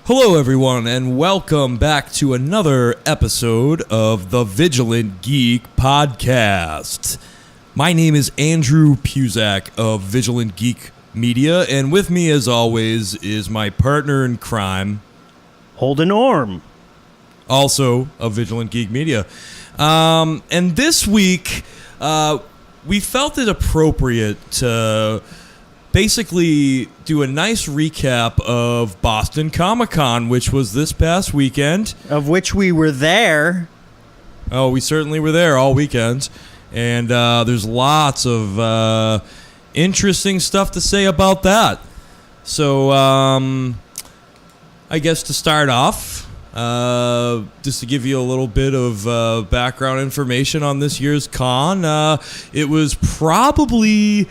Hello, everyone, and welcome back to another episode of the Vigilant Geek podcast. My name is Andrew Puzak of Vigilant Geek Media, and with me, as always, is my partner in crime, Holden Orm, also of Vigilant Geek Media. And this week, we felt it appropriate to basically do a nice recap of Boston Comic-Con, which was this past weekend. of which we were there. Oh, we certainly were there all weekend. And there's lots of interesting stuff to say about that. So, I guess to start off, just to give you a little bit of background information on this year's con, it was probably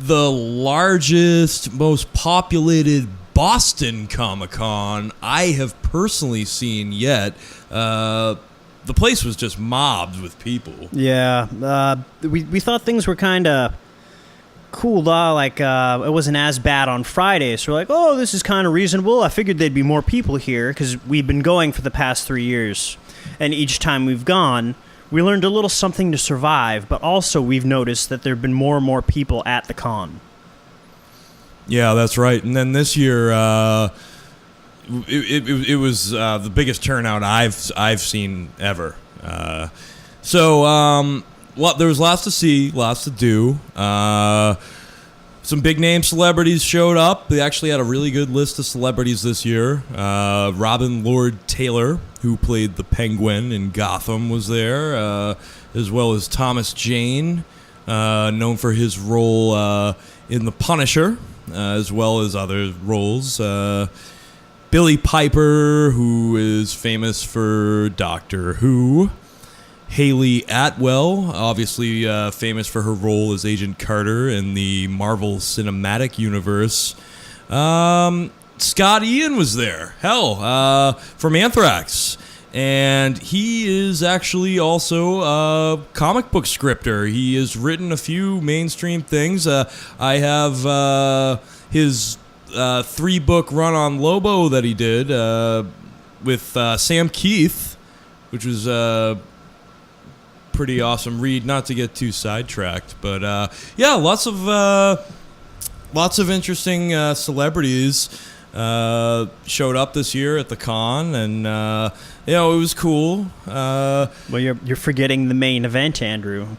the largest, most populated Boston Comic-Con I have personally seen yet. The place was just mobbed with people. Yeah, we thought things were kind of cool, though. Like, it wasn't as bad on Friday, so we're like, oh, this is kind of reasonable. I figured there'd be more people here, because we've been going for the past 3 years. And each time we've gone, we learned a little something to survive, but also we've noticed that there have been more and more people at the con. Yeah, that's right. And then this year, it was the biggest turnout I've seen ever. So there was lots to see, lots to do. Some big name celebrities showed up. They actually had a really good list of celebrities this year. Robin Lord Taylor, who played the Penguin in Gotham, was there, as well as Thomas Jane, known for his role in The Punisher, as well as other roles. Billy Piper, who is famous for Doctor Who. Haley Atwell, obviously famous for her role as Agent Carter in the Marvel Cinematic Universe. Scott Ian was there, from Anthrax. And he is actually also a comic book scripter. He has written a few mainstream things. I have his 3-book run on Lobo that he did with Sam Keith, which was pretty awesome read, not to get too sidetracked, but yeah, lots of interesting celebrities showed up this year at the con, and it was cool. Well, you're forgetting the main event, Andrew.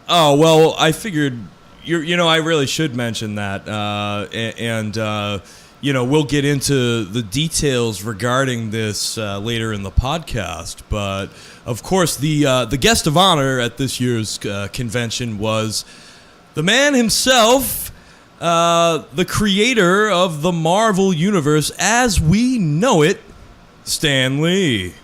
Oh, well, I figured I really should mention that, and we'll get into the details regarding this later in the podcast. But of course, the guest of honor at this year's convention was the man himself, the creator of the Marvel Universe as we know it, Stan Lee.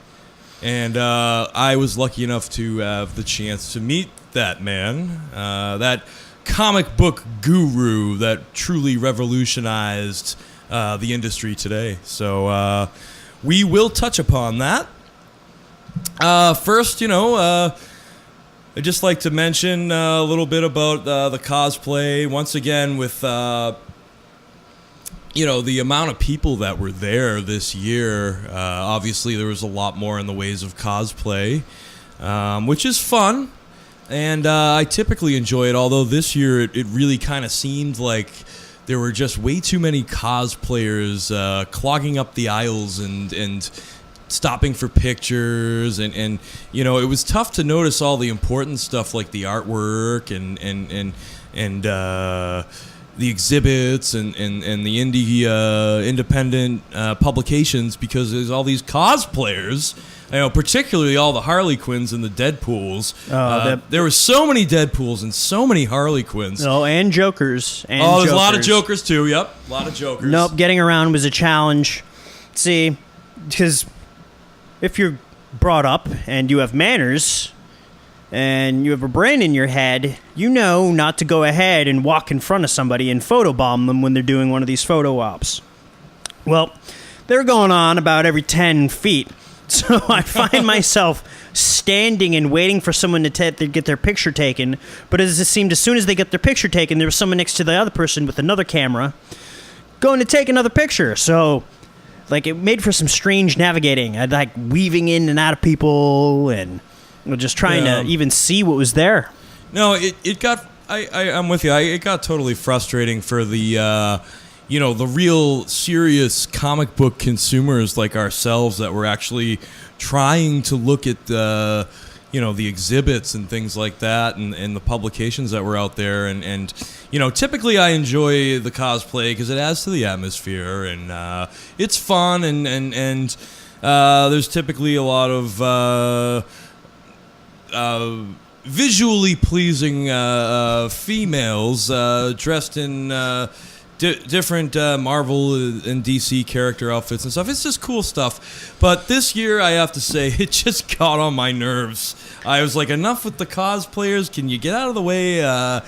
And I was lucky enough to have the chance to meet that man, that comic book guru that truly revolutionized the industry today. So we will touch upon that. First, I'd just like to mention a little bit about the cosplay. Once again, with the amount of people that were there this year, obviously there was a lot more in the ways of cosplay, which is fun. And I typically enjoy it, although this year it really kind of seemed like there were just way too many cosplayers clogging up the aisles and stopping for pictures, and it was tough to notice all the important stuff like the artwork and the exhibits and the independent publications, because there's all these cosplayers. Particularly all the Harley Quinns and the Deadpools. There were so many Deadpools and so many Harley Quinns. Oh, and Jokers. There's a lot of Jokers too. Yep, a lot of Jokers. Nope, getting around was a challenge. See, because if you're brought up and you have manners and you have a brain in your head, you know not to go ahead and walk in front of somebody and photobomb them when they're doing one of these photo ops. Well, they're going on about every 10 feet. So I find myself standing and waiting for someone to get their picture taken. But as it seemed, as soon as they get their picture taken, there was someone next to the other person with another camera going to take another picture. So like it made for some strange navigating. I'd like weaving in and out of people and just trying to even see what was there. No, it got. I'm with you. It got totally frustrating for the the real serious comic book consumers like ourselves that were actually trying to look at the exhibits and things like that and the publications that were out there. And typically I enjoy the cosplay because it adds to the atmosphere and it's fun and there's typically a lot of visually pleasing females dressed in different Marvel and DC character outfits and stuff. It's just cool stuff. But this year, I have to say, it just got on my nerves. I was like, enough with the cosplayers. Can you get out of the way? I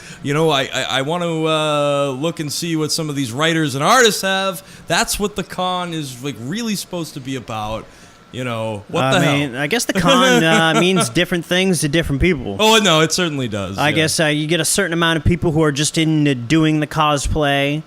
want to look and see what some of these writers and artists have. That's what the con is like really supposed to be about. What the hell? I guess the con means different things to different people. Oh, no, it certainly does. I guess you get a certain amount of people who are just into doing the cosplay.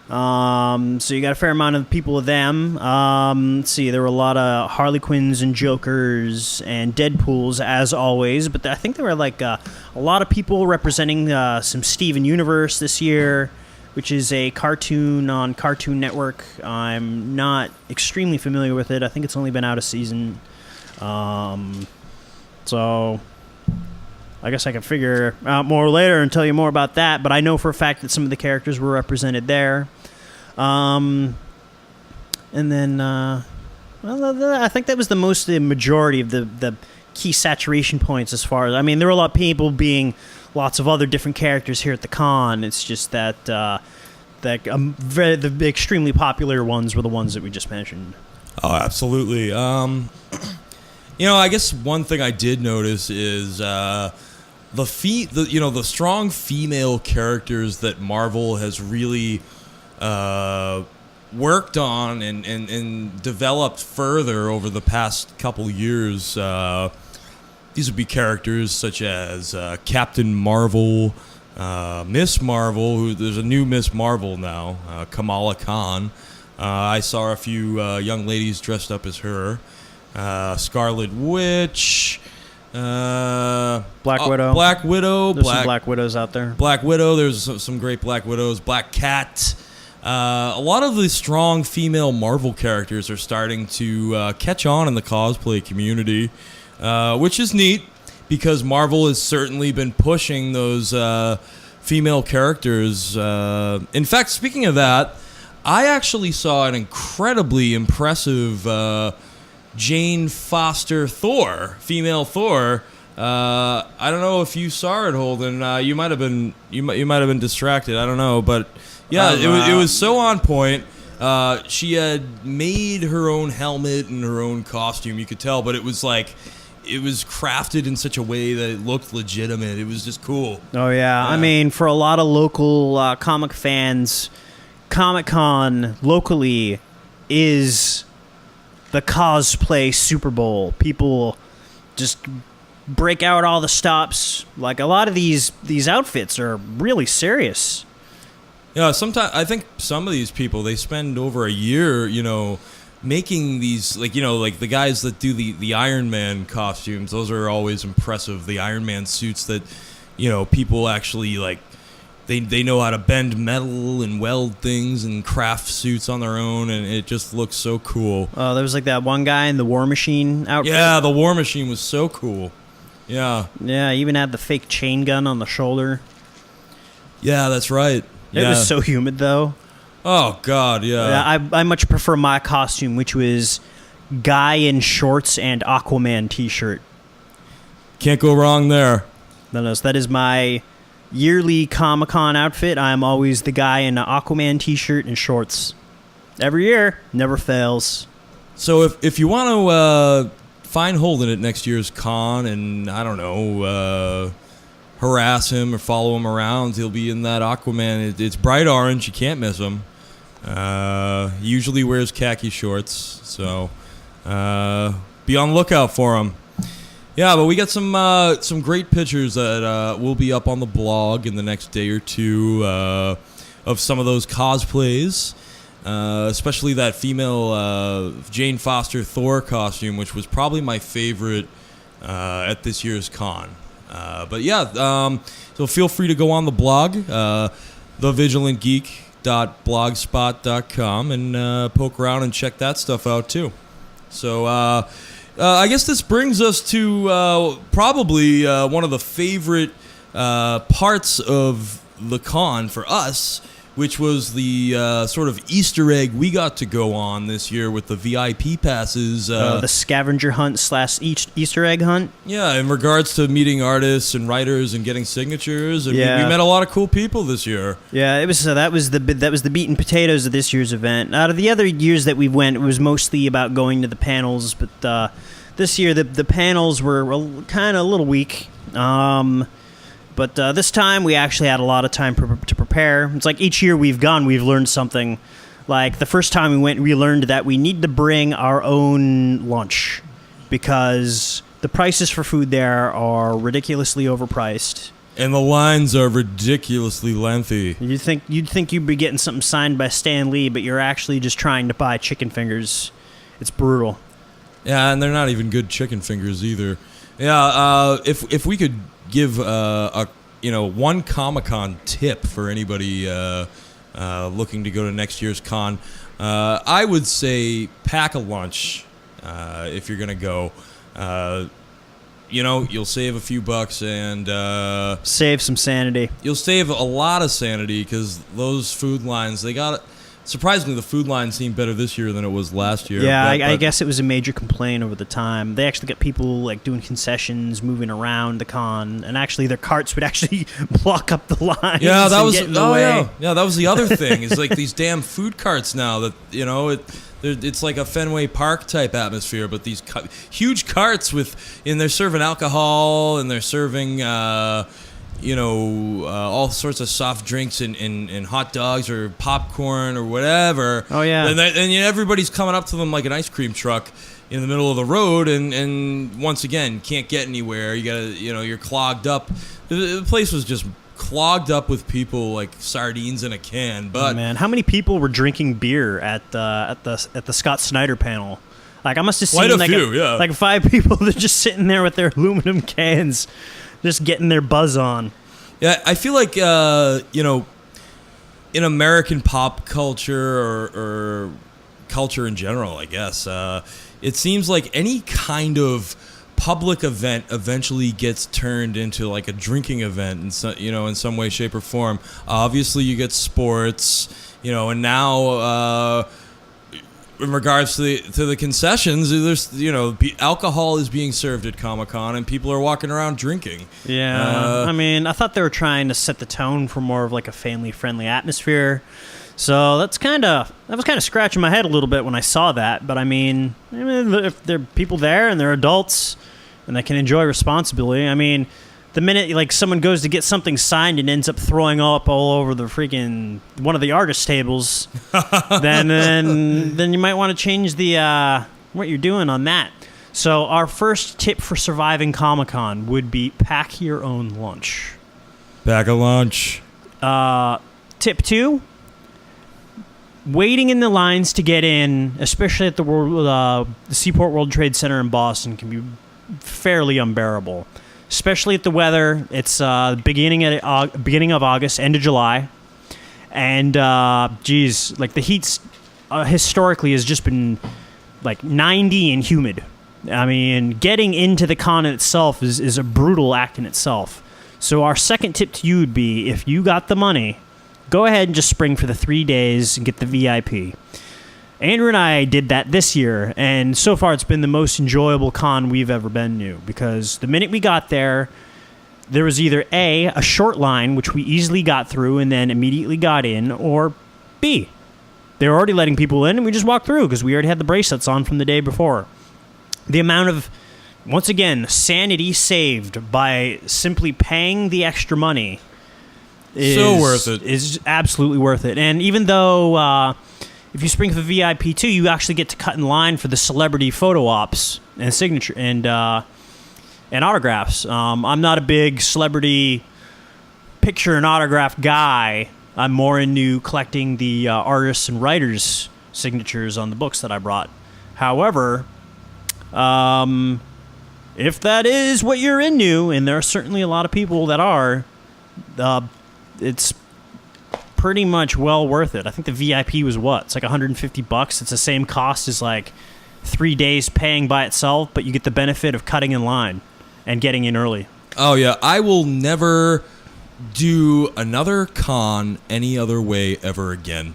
So you got a fair amount of people of them. Let's see, there were a lot of Harley Quinns and Jokers and Deadpools, as always. But I think there were like a lot of people representing some Steven Universe this year, which is a cartoon on Cartoon Network. I'm not extremely familiar with it. I think it's only been out a season. So I guess I can figure out more later and tell you more about that. But I know for a fact that some of the characters were represented there. And then I think that was the majority of the key saturation points as far as... I mean, there were a lot of people being... lots of other different characters here at the con. It's just that the extremely popular ones were the ones that we just mentioned. Oh, absolutely. I guess one thing I did notice is the strong female characters that Marvel has really worked on and developed further over the past couple years. These would be characters such as Captain Marvel, Miss Marvel, there's a new Miss Marvel now, Kamala Khan. I saw a few young ladies dressed up as her. Scarlet Witch. Black Widow. Black Widow. There's some Black Widows out there. Black Widow, there's some great Black Widows. Black Cat. A lot of the strong female Marvel characters are starting to catch on in the cosplay community. Which is neat because Marvel has certainly been pushing those female characters. In fact, speaking of that, I actually saw an incredibly impressive Jane Foster Thor, female Thor. I don't know if you saw it, Holden. You might have been distracted. I don't know, but yeah, it was so on point. She had made her own helmet and her own costume. You could tell, but it was like. It was crafted in such a way that it looked legitimate. It was just cool. Oh, yeah. I mean, for a lot of local comic fans, Comic-Con locally is the cosplay Super Bowl. People just break out all the stops. Like, a lot of these outfits are really serious. Yeah, sometimes I think some of these people, they spend over a year, making these, like the guys that do the Iron Man costumes. Those are always impressive. The Iron Man suits that people actually like, they know how to bend metal and weld things and craft suits on their own, and it just looks so cool. Oh, there was like that one guy in the War Machine outfit. Yeah, the War Machine was so cool. Yeah, even had the fake chain gun on the shoulder. Yeah, that's right. It was so humid though. Oh, God, yeah. I much prefer my costume, which was guy in shorts and Aquaman t-shirt. Can't go wrong there. No, that is my yearly Comic-Con outfit. I'm always the guy in an Aquaman t-shirt and shorts. Every year, never fails. So if you want to find Holden at next year's con and, I don't know, harass him or follow him around, he'll be in that Aquaman. It's bright orange. You can't miss him. He usually wears khaki shorts, so be on the lookout for him. Yeah, but we got some great pictures that will be up on the blog in the next day or two of some of those cosplays. especially that female Jane Foster Thor costume, which was probably my favorite at this year's con. But yeah, so feel free to go on the blog, thevigilantgeek.blogspot.com, and poke around and check that stuff out too. So I guess this brings us to probably one of the favorite parts of the con for us, which was the sort of Easter egg we got to go on this year with the VIP passes. The scavenger hunt / Easter egg hunt. Yeah, in regards to meeting artists and writers and getting signatures, and we met a lot of cool people this year. Yeah, it was that was the meat and potatoes of this year's event. Out of the other years that we went, it was mostly about going to the panels, but this year the panels were kind of a little weak. But this time we actually had a lot of time to prepare. It's like each year we've gone, we've learned something. Like the first time we went, we learned that we need to bring our own lunch because the prices for food there are ridiculously overpriced. And the lines are ridiculously lengthy. You'd think you'd be getting something signed by Stan Lee, but you're actually just trying to buy chicken fingers. It's brutal. Yeah, and they're not even good chicken fingers either. Yeah, if we could give one Comic-Con tip for anybody looking to go to next year's con, I would say pack a lunch if you're gonna go. You'll save a few bucks and save some sanity. You'll save a lot of sanity because those food lines, surprisingly, the food line seemed better this year than it was last year. Yeah, I guess it was a major complaint over the time. They actually got people like doing concessions, moving around the con, and actually their carts would actually block up the line. Yeah, that was yeah, that was the other thing. It's like these damn food carts now that it's like a Fenway Park type atmosphere, but these huge carts and they're serving alcohol and they're serving all sorts of soft drinks and hot dogs or popcorn or whatever. Oh, yeah. And everybody's coming up to them like an ice cream truck in the middle of the road, and once again, can't get anywhere. You gotta, you're clogged up. The place was just clogged up with people like sardines in a can. But man, how many people were drinking beer at the SCOTT SNYDER panel? Like I must have seen like 5 people that are just sitting there with their aluminum cans. Just getting their buzz on. Yeah, I feel like, in American pop culture or culture in general, I guess, it seems like any kind of public event eventually gets turned into like a drinking event in some way, shape, or form. Obviously, you get sports, and now in regards to the concessions, there's alcohol is being served at Comic-Con and people are walking around drinking. Yeah, I thought they were trying to set the tone for more of like a family-friendly atmosphere. So that was kind of scratching my head a little bit when I saw that. But if there are people there and they're adults and they can enjoy responsibly, the minute like someone goes to get something signed and ends up throwing up all over the freaking one of the artist tables, then you might want to change the what you're doing on that. So our first tip for surviving Comic-Con would be pack your own lunch. Pack a lunch. Tip 2: waiting in the lines to get in, especially at the Seaport World Trade Center in Boston, can be fairly unbearable. Especially at the weather. It's beginning of August, end of July, and like the heat's historically has just been like 90 and humid. Getting into the con itself is a brutal act in itself. So our second tip to you would be, if you got the money, go ahead and just spring for the 3 days and get the VIP. Andrew and I did that this year, and so far it's been the most enjoyable con we've ever been to, because the minute we got there was either A, short line, which we easily got through and then immediately got in, or B, they were already letting people in and we just walked through because we already had the bracelets on from the day before. The amount of, once again, sanity saved by simply paying the extra money is absolutely worth it. And even though if you spring for VIP too, you actually get to cut in line for the celebrity photo ops and signature and autographs. I'm not a big celebrity picture and autograph guy, I'm more into collecting the artists and writers' signatures on the books that I brought. However, if that is what you're into, and there are certainly a lot of people that are, it's pretty much well worth it. I think the VIP was what? It's like $150. It's the same cost as like 3 days paying by itself, but you get the benefit of cutting in line and getting in early. Oh, yeah. I will never do another con any other way ever again.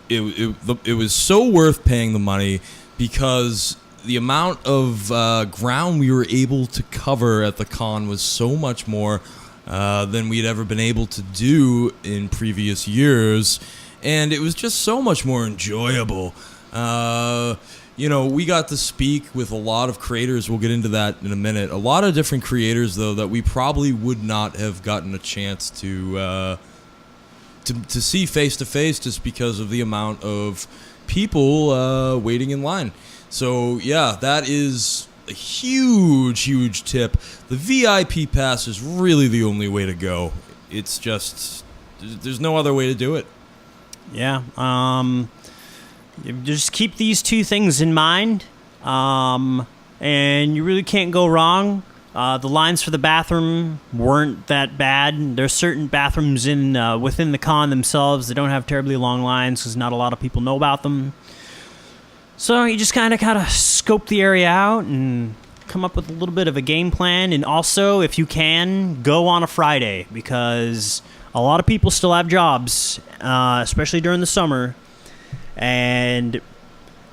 It was so worth paying the money because the amount of ground we were able to cover at the con was so much more than we'd ever been able to do in previous years, and it was just so much more enjoyable. We got to speak with a lot of creators. We'll get into that in a minute. A lot of different creators, though, that we probably would not have gotten a chance to see face to face just because of the amount of people waiting in line. So yeah, that is a huge tip. The VIP pass is really the only way to go. It's just, there's no other way to do it. Yeah. Just keep these two things in mind, and you really can't go wrong. The lines for the bathroom weren't that bad. There's certain bathrooms within the con themselves that don't have terribly long lines because not a lot of people know about them. So you just kind of scope the area out and come up with a little bit of a game plan. And also, if you can, go on a Friday because a lot of people still have jobs, especially during the summer. And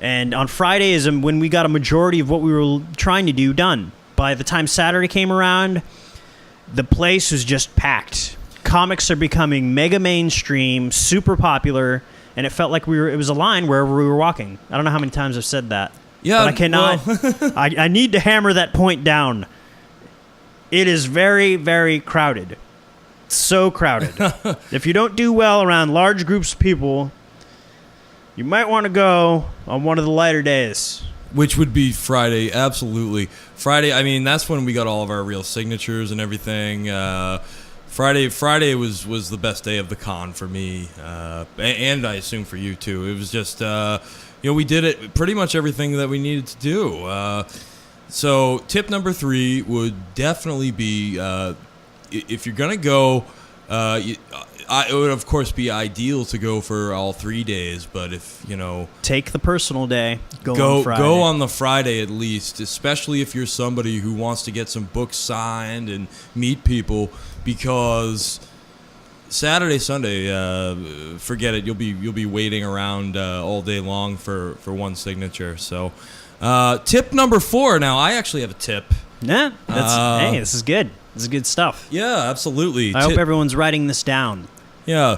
on Friday is when we got a majority of what we were trying to do done. By the time Saturday came around, the place was just packed. Comics are becoming mega mainstream, super popular, and it felt like it was a line wherever we were walking. I don't know how many times I've said that. Yeah, but I cannot. Well. I need to hammer that point down. It is very, very crowded. So crowded. If you don't do well around large groups of people, you might want to go on one of the lighter days. Which would be Friday, absolutely. Friday, I mean, that's when we got all of our real signatures and everything. Friday was the best day of the con for me, and I assume for you too. It was just, we did it pretty much everything that we needed to do. So tip number 3 would definitely be, if you're gonna go, it would of course be ideal to go for all 3 days, but if take the personal day, go on the Friday at least, especially if you're somebody who wants to get some books signed and meet people, because Saturday, Sunday, forget it. You'll be waiting around all day long for one signature. So tip number 4. Now I actually have a tip. Yeah, hey, this is good. This is good stuff. Yeah, absolutely. I hope everyone's writing this down. Yeah,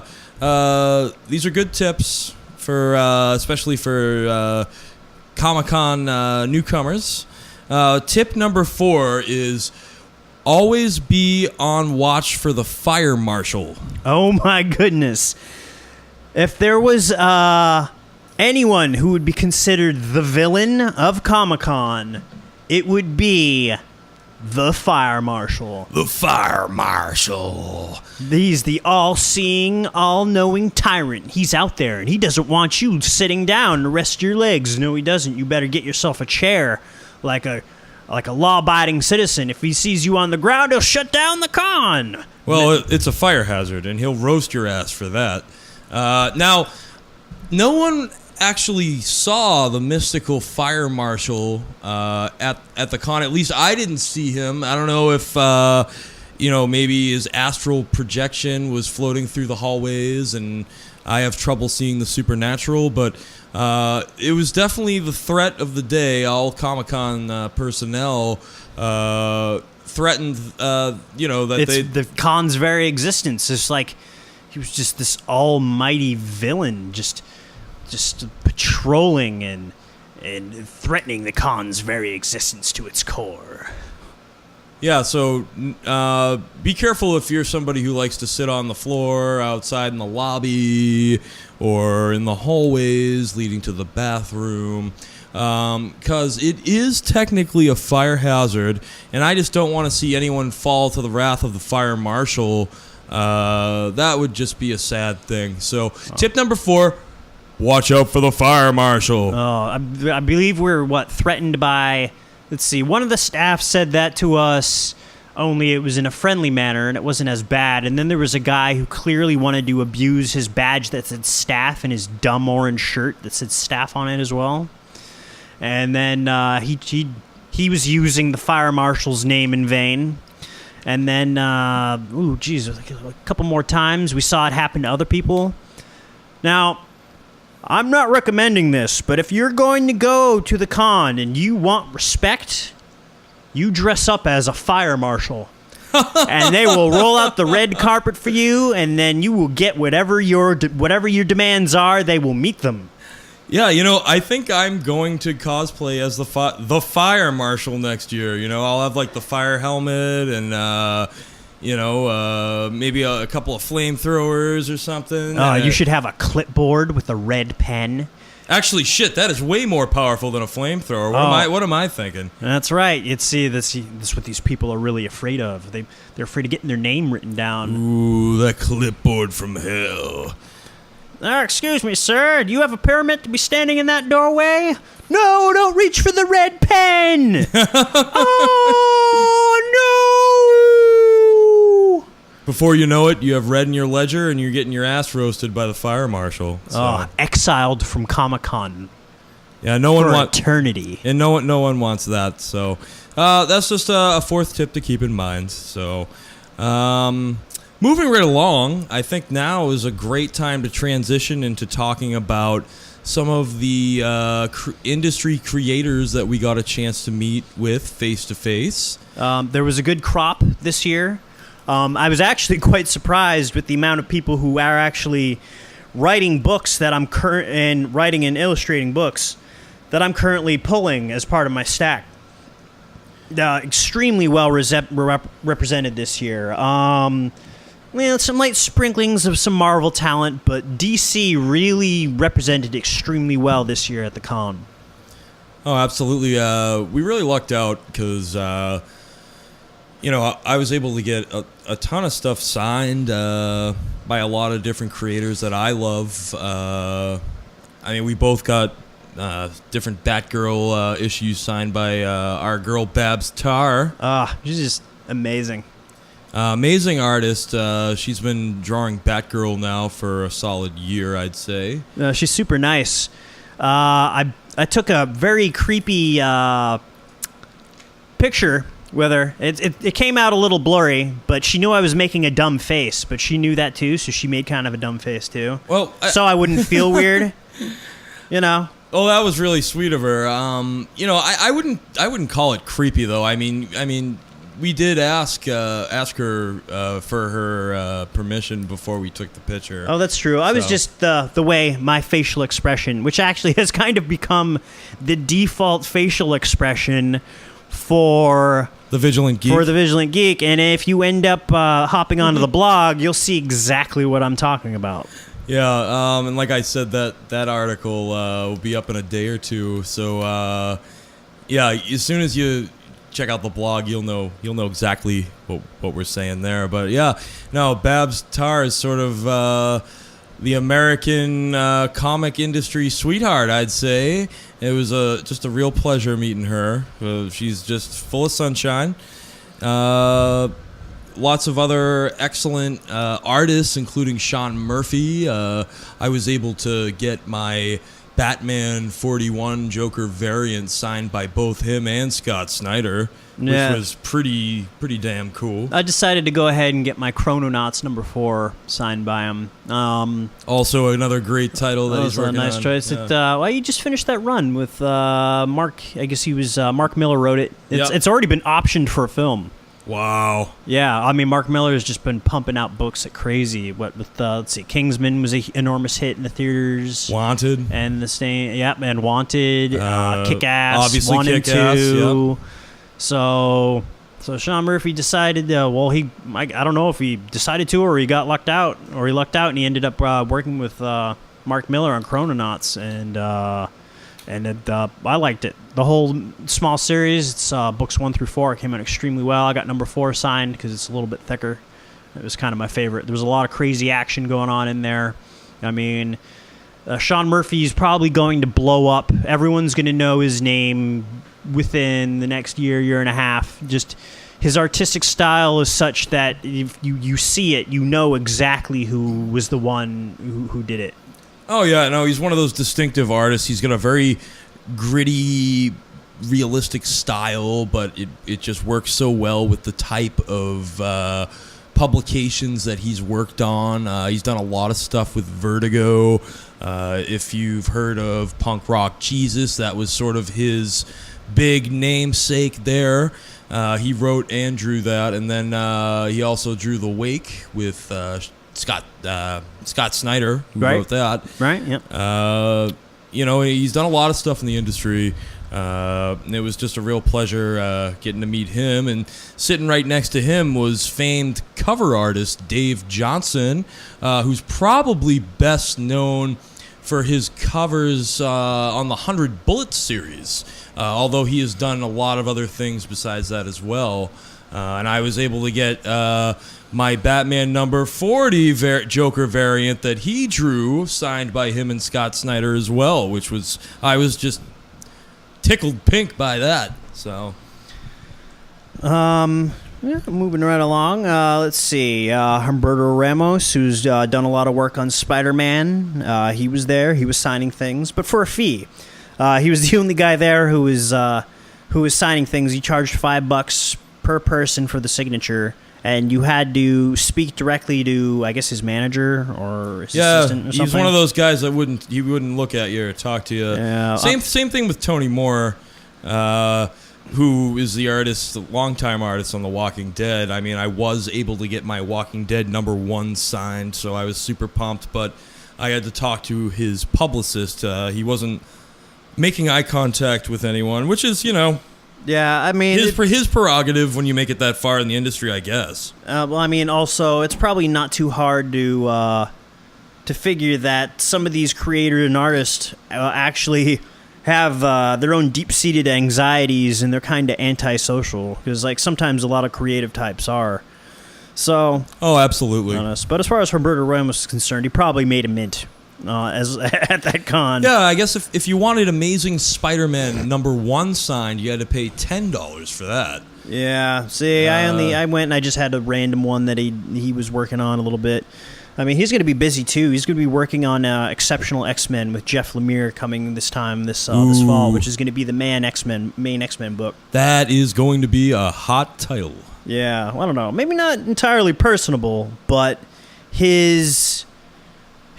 these are good tips for especially for Comic-Con newcomers. Tip number 4 is always be on watch for the fire marshal. Oh my goodness! If there was anyone who would be considered the villain of Comic-Con, it would be the fire marshal. The fire marshal. He's the all-seeing, all-knowing tyrant. He's out there, and he doesn't want you sitting down to rest your legs. No, he doesn't. You better get yourself a chair, like a law-abiding citizen. If he sees you on the ground, he'll shut down the con. Well, it's a fire hazard, and he'll roast your ass for that. Now, no one actually saw the mystical fire marshal at the con. At least I didn't see him. I don't know if maybe his astral projection was floating through the hallways, and I have trouble seeing the supernatural. But it was definitely the threat of the day. All Comic-Con personnel threatened, that the con's very existence. It's like he was just this almighty villain, just patrolling and threatening the con's very existence to its core. Yeah, so be careful if you're somebody who likes to sit on the floor, outside in the lobby, or in the hallways leading to the bathroom, because it is technically a fire hazard, and I just don't want to see anyone fall to the wrath of the fire marshal that would just be a sad thing. So, tip number 4, watch out for the fire marshal. Oh, I believe we're, threatened by... Let's see, one of the staff said that to us, only it was in a friendly manner, and it wasn't as bad. And then there was a guy who clearly wanted to abuse his badge that said staff and his dumb orange shirt that said staff on it as well. And then he was using the fire marshal's name in vain. And then, a couple more times we saw it happen to other people. Now, I'm not recommending this, but if you're going to go to the con and you want respect, you dress up as a fire marshal. And they will roll out the red carpet for you, and then you will get whatever your demands are, they will meet them. Yeah, I think I'm going to cosplay as the fire marshal next year. I'll have like the fire helmet and maybe a couple of flamethrowers or something. You should have a clipboard with a red pen. Actually, shit, that is way more powerful than a flamethrower. What am I thinking? That's right. That's what these people are really afraid of. They're afraid of getting their name written down. Ooh, that clipboard from hell. Excuse me, sir. Do you have a permit to be standing in that doorway? No, don't reach for the red pen. Oh, no. Before you know it, you have red in your ledger and you're getting your ass roasted by the fire marshal. So. Exiled from Comic-Con. Yeah, no one wants eternity. And no one wants that. So that's just a 4th tip to keep in mind. So moving right along, I think now is a great time to transition into talking about some of the industry creators that we got a chance to meet with face to face. There was a good crop this year. I was actually quite surprised with the amount of people who are actually writing books that I'm writing and illustrating books that I'm currently pulling as part of my stack. Extremely well represented this year. Some light sprinklings of some Marvel talent, but DC really represented extremely well this year at the con. Oh, absolutely. We really lucked out because... I was able to get a ton of stuff signed by a lot of different creators that I love. We both got different Batgirl issues signed by our girl Babs TARR. She's just amazing. Amazing artist. She's been drawing Batgirl now for a solid year, I'd say. She's super nice. I took a very creepy picture with her. It came out a little blurry, but she knew I was making a dumb face, but she knew that too, so she made kind of a dumb face too. Well, so I wouldn't feel weird, Oh, that was really sweet of her. I wouldn't call it creepy though. I mean, we did ask her for her permission before we took the picture. Oh, that's true. I was just the way my facial expression, which actually has kind of become the default facial expression for the Vigilant Geek. And if you end up hopping onto the blog, you'll see exactly what I'm talking about. Yeah, and like I said, that article will be up in a day or two. So as soon as you check out the blog, you'll know exactly what we're saying there. But yeah, no, Babs TARR is sort of the American comic industry sweetheart, I'd say. It was just a real pleasure meeting her. She's just full of sunshine. Lots of other excellent artists, including Sean Murphy. I was able to get my Batman 41 Joker variant signed by both him and Scott Snyder, which was pretty damn cool. I decided to go ahead and get my Chrononauts number 4 signed by him. Also another great title that he's working on. Also a nice choice. Yeah. You just finished that run with Mark. I guess he was Mark Miller wrote it. It's already been optioned for a film. Wow. Yeah, Mark Miller has just been pumping out books like crazy. Let's see, Kingsman was an enormous hit in the theaters. Wanted. And and Wanted. Kick-Ass. Obviously 1 and Kick-Ass, 2. yep. So Sean Murphy decided, I don't know if he decided to or he got lucked out. Or he lucked out and he ended up working with Mark Miller on Chrononauts. And I liked it. The whole small series, it's books 1 through 4. It came out extremely well. I got number 4 signed because it's a little bit thicker. It was kind of my favorite. There was a lot of crazy action going on in there. I mean, Sean Murphy's probably going to blow up. Everyone's going to know his name within the next year and a half. Just his artistic style is such that if you see it, you know exactly who was the one who did it. Oh, yeah, no, he's one of those distinctive artists. He's got a very gritty, realistic style, but it just works so well with the type of publications that he's worked on. He's done a lot of stuff with Vertigo. If you've heard of Punk Rock Jesus, that was sort of his big namesake there. He wrote and drew that, and then he also drew The Wake with Scott SNYDER, who wrote that. Right, yeah. He's done a lot of stuff in the industry. It was just a real pleasure getting to meet him. And sitting right next to him was famed cover artist Dave Johnson, who's probably best known for his covers on the 100 Bullets series, although he has done a lot of other things besides that as well. And I was able to get my Batman number 40 Joker variant that he drew, signed by him and Scott SNYDER as well, I was just tickled pink by that. So, moving right along. Let's see. Humberto Ramos, who's done a lot of work on Spider-Man. He was there. He was signing things, but for a fee. He was the only guy there who was signing things. He charged $5 per person for the signature, and you had to speak directly to, I guess, his manager or his assistant or something. He's one of those guys that wouldn't look at you or talk to you. Yeah, same thing with Tony Moore, who is the longtime artist on The Walking Dead. I mean, I was able to get my Walking Dead number 1 signed, so I was super pumped, but I had to talk to his publicist. He wasn't making eye contact with anyone, which is, yeah, I mean, his prerogative when you make it that far in the industry, I guess. Well, I mean, also, it's probably not too hard to figure that some of these creators and artists actually have their own deep-seated anxieties, and they're kind of antisocial, because, like, sometimes a lot of creative types are. So, oh, absolutely. Honest. But as far as Humberto Ramos is concerned, he probably made a mint at that con. Yeah, I guess if you wanted Amazing Spider-Man number 1 signed, you had to pay $10 for that. Yeah. See, I went and I just had a random one that he was working on a little bit. I mean, he's going to be busy too. He's going to be working on Exceptional X-Men with Jeff Lemire coming this fall, which is going to be the main X-Men book. That is going to be a hot title. Yeah, well, I don't know. Maybe not entirely personable, but his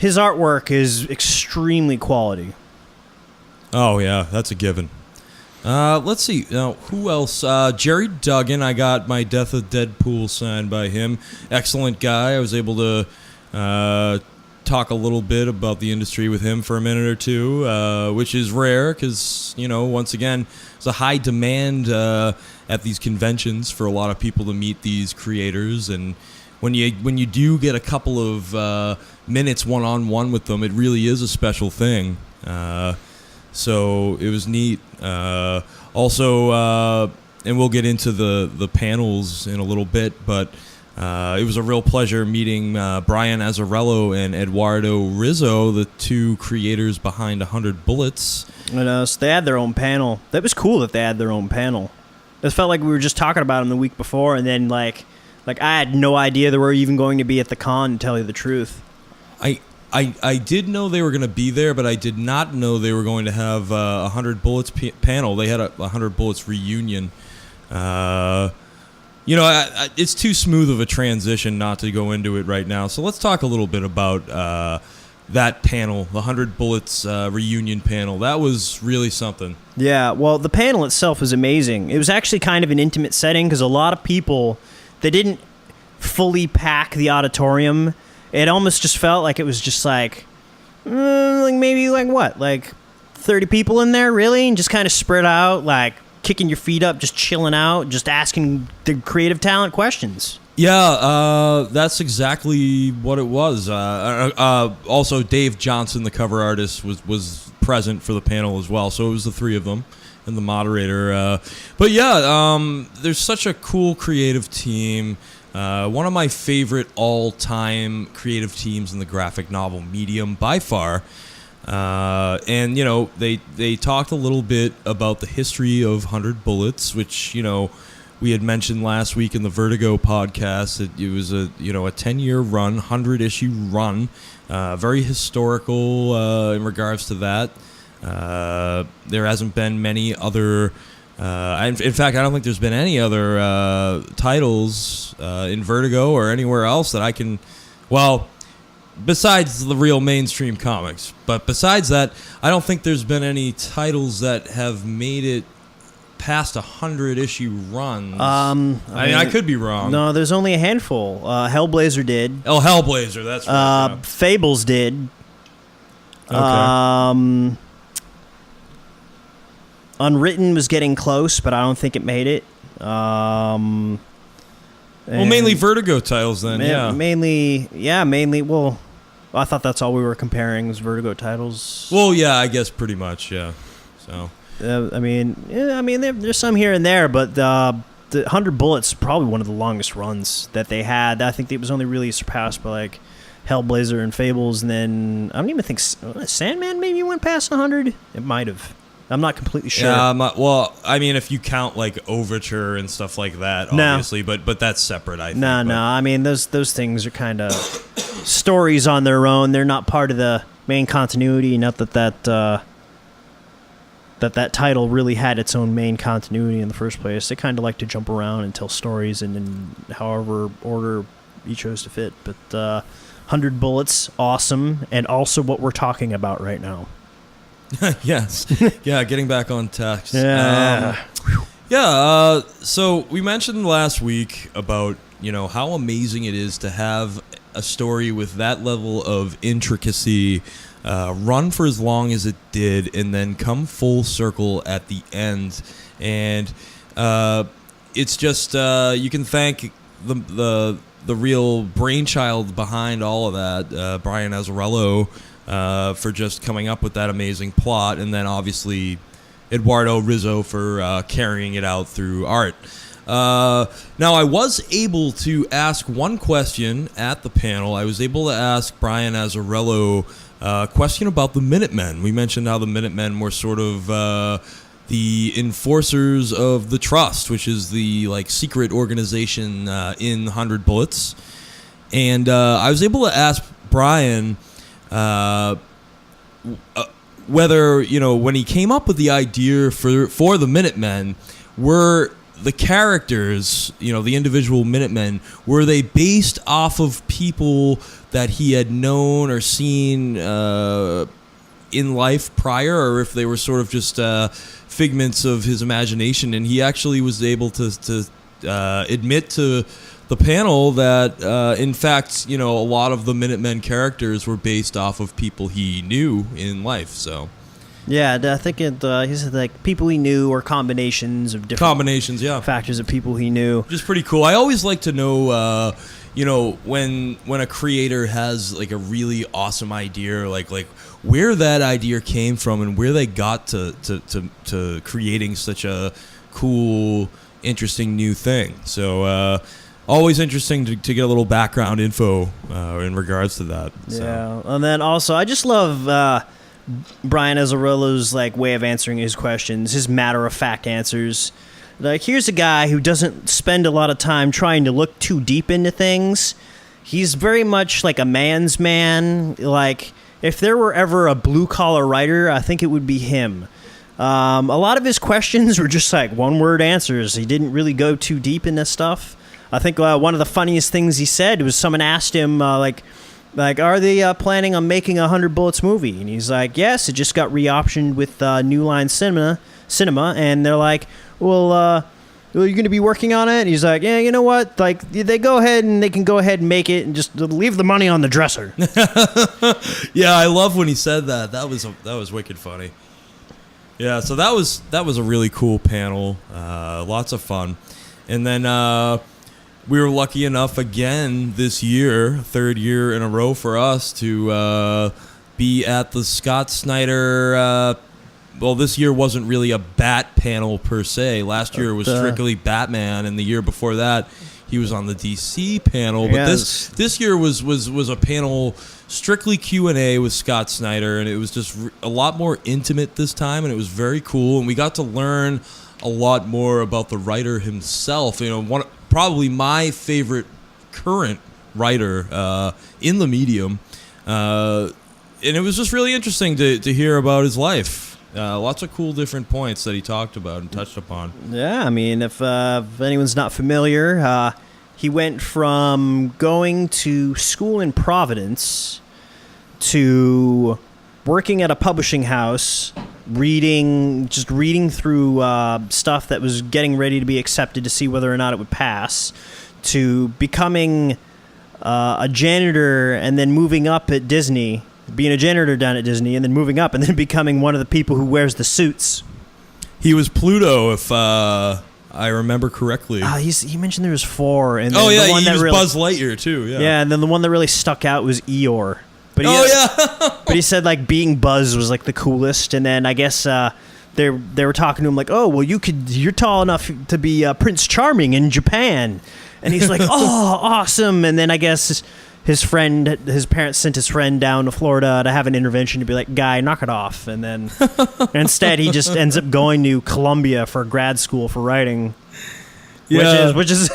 artwork is extremely quality. Oh, yeah, that's a given. Let's see. Now, who else? GERRY DUGGAN. I got my Death of Deadpool signed by him. Excellent guy. I was able to talk a little bit about the industry with him for a minute or two, which is rare because, once again, it's a high demand at these conventions for a lot of people to meet these creators. And when you do get a couple of minutes one-on-one with them, it really is a special thing. So it was neat. Also, and we'll get into the panels in a little bit, but it was a real pleasure meeting Brian Azzarello and Eduardo Risso, the 2 creators behind 100 Bullets. And so they had their own panel. That was cool that they had their own panel. It felt like we were just talking about them the week before, and then like I had no idea they were even going to be at the con, to tell you the truth. I did know they were going to be there, but I did not know they were going to have a 100 Bullets panel. They had a 100 Bullets reunion. It's too smooth of a transition not to go into it right now. So let's talk a little bit about that panel, the 100 Bullets reunion panel. That was really something. Yeah, well, the panel itself was amazing. It was actually kind of an intimate setting because a lot of people, they didn't fully pack the auditorium. It almost just felt like it was just like 30 people in there, really, and just kind of spread out, like kicking your feet up, just chilling out, just asking the creative talent questions. Yeah, that's exactly what it was. Also, Dave Johnson, the cover artist, was present for the panel as well, so it was the 3 of them and the moderator. But yeah, there's such a cool creative team. One of my favorite all-time creative teams in the graphic novel medium by far. And, you know, they talked a little bit about the history of 100 Bullets, which, you know, we had mentioned last week in the Vertigo podcast. It was a 10-year run, 100-issue run, very historical in regards to that. There hasn't been many other... in fact, I don't think there's been any other titles in Vertigo or anywhere else that I can... Well, besides the real mainstream comics. But besides that, I don't think there's been any titles that have made it past 100-issue runs. I mean, I could be wrong. No, there's only a handful. Hellblazer did. Oh, Hellblazer, that's right. Yeah. Fables did. Okay. Unwritten was getting close, but I don't think it made it. Well, mainly Vertigo titles then, yeah. Mainly. Well, I thought that's all we were comparing was Vertigo titles. Well, yeah, I guess pretty much, yeah. So... there's some here and there, but the 100 Bullets is probably one of the longest runs that they had. I think it was only really surpassed by like Hellblazer and Fables, and then I don't even think Sandman maybe went past 100. It might have. I'm not completely sure. Yeah, well, I mean, if you count like Overture and stuff like that, obviously, but that's separate. I think. No. I mean, those things are kind of stories on their own. They're not part of the main continuity. Not that title really had its own main continuity in the first place. They kind of like to jump around and tell stories in however order you chose to fit. But 100 Bullets, awesome, and also what we're talking about right now. Yes. Yeah, getting back on text. Yeah. So we mentioned last week about, you know, how amazing it is to have a story with that level of intricacy run for as long as it did, and then come full circle at the end. And it's just you can thank the real brainchild behind all of that, Brian Azzarello, for just coming up with that amazing plot, and then obviously Eduardo Rizzo for carrying it out through art. Now, I was able to ask one question at the panel. I was able to ask Brian Azzarello a question about the Minutemen. We mentioned how the Minutemen were sort of the enforcers of the Trust, which is the like secret organization in 100 Bullets. And I was able to ask Brian whether, you know, when he came up with the idea for the Minutemen, were the characters, you know, the individual Minutemen, were they based off of people that he had known or seen in life prior, or if they were sort of just figments of his imagination? And he actually was able to admit to the panel that, in fact, you know, a lot of the Minutemen characters were based off of people he knew in life. So, yeah, I think he said like people he knew or combinations of different factors of people he knew. Which is pretty cool. I always like to know, you know, when a creator has like a really awesome idea, like where that idea came from and where they got to creating such a cool, interesting new thing. So always interesting to get a little background info in regards to that. So. Yeah, and then also I just love Brian Azzarello's like way of answering his questions, his matter-of-fact answers. Like, here's a guy who doesn't spend a lot of time trying to look too deep into things. He's very much like a man's man. Like, if there were ever a blue-collar writer, I think it would be him. A lot of his questions were just like one-word answers. He didn't really go too deep into stuff. I think one of the funniest things he said was someone asked him, like, are they planning on making a 100 Bullets movie? And he's like, yes, it just got re-optioned with New Line Cinema. And they're like, well, are you going to be working on it? And he's like, yeah, you know what? Like, they can go ahead and make it and just leave the money on the dresser. Yeah, I love when he said that. That was wicked funny. Yeah, so that was a really cool panel. Lots of fun. And then we were lucky enough again this year, third year in a row for us, to be at the Scott Snyder. Well, this year wasn't really a Bat panel per se. Last year was strictly Batman, and the year before that, he was on the DC panel, but this year was a panel strictly Q&A with Scott Snyder, and it was just a lot more intimate this time, and it was very cool, and we got to learn a lot more about the writer himself. You know, probably my favorite current writer in the medium, and it was just really interesting to hear about his life. Lots of cool different points that he talked about and touched upon. Yeah, I mean, if anyone's not familiar, he went from going to school in Providence to working at a publishing house, reading through stuff that was getting ready to be accepted to see whether or not it would pass, to becoming a janitor and then moving up at Disney, being a janitor down at Disney, and then moving up and then becoming one of the people who wears the suits. He was Pluto, if I remember correctly. He mentioned there was 4. And he was Buzz Lightyear too. Yeah, and then the one that really stuck out was Eeyore. But but he said like being Buzz was like the coolest, and then I guess they were talking to him like, oh well, you're tall enough to be Prince Charming in Japan, and he's like, oh awesome, and then I guess his parents sent his friend down to Florida to have an intervention to be like, guy, knock it off, and then instead he just ends up going to Columbia for grad school for writing, which is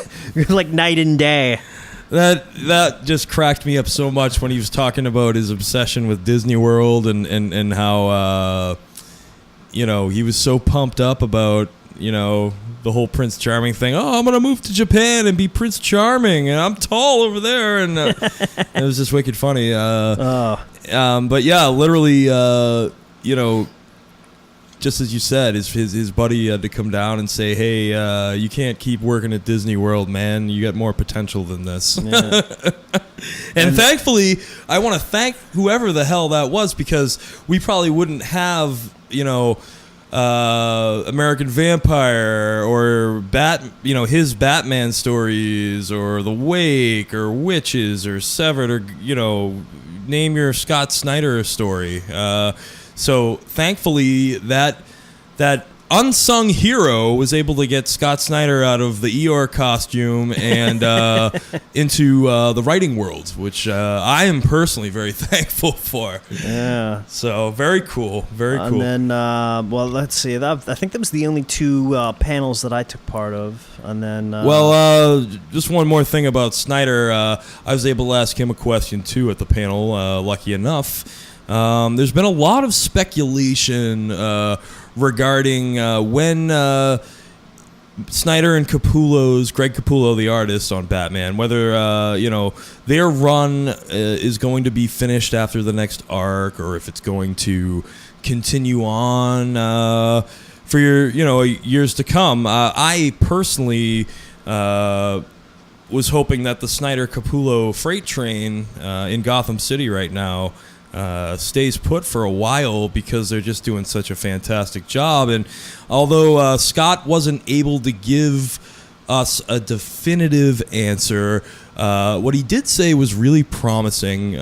like night and day. That just cracked me up so much when he was talking about his obsession with Disney World and how he was so pumped up about the whole Prince Charming thing. Oh, I'm gonna move to Japan and be Prince Charming, and I'm tall over there, and it was just wicked funny. But yeah, literally, just as you said, his buddy had to come down and say, hey, you can't keep working at Disney World, man. You got more potential than this. Yeah. and thankfully, I want to thank whoever the hell that was, because we probably wouldn't have, American Vampire or his Batman stories, or The Wake, or Witches, or Severed, or name your Scott Snyder story. So thankfully that unsung hero was able to get Scott Snyder out of the Eeyore costume and into the writing world, which I am personally very thankful for. Yeah. So very cool, very cool. And then, let's see. I think that was the only 2 panels that I took part of. And then, just one more thing about Snyder. I was able to ask him a question too at the panel. Lucky enough. There's been a lot of speculation regarding when Snyder and Greg Capullo, the artist on Batman, whether their run is going to be finished after the next arc, or if it's going to continue on for years to come. I personally was hoping that the Snyder Capullo freight train in Gotham City right now stays put for a while, because they're just doing such a fantastic job. And although Scott wasn't able to give us a definitive answer, what he did say was really promising.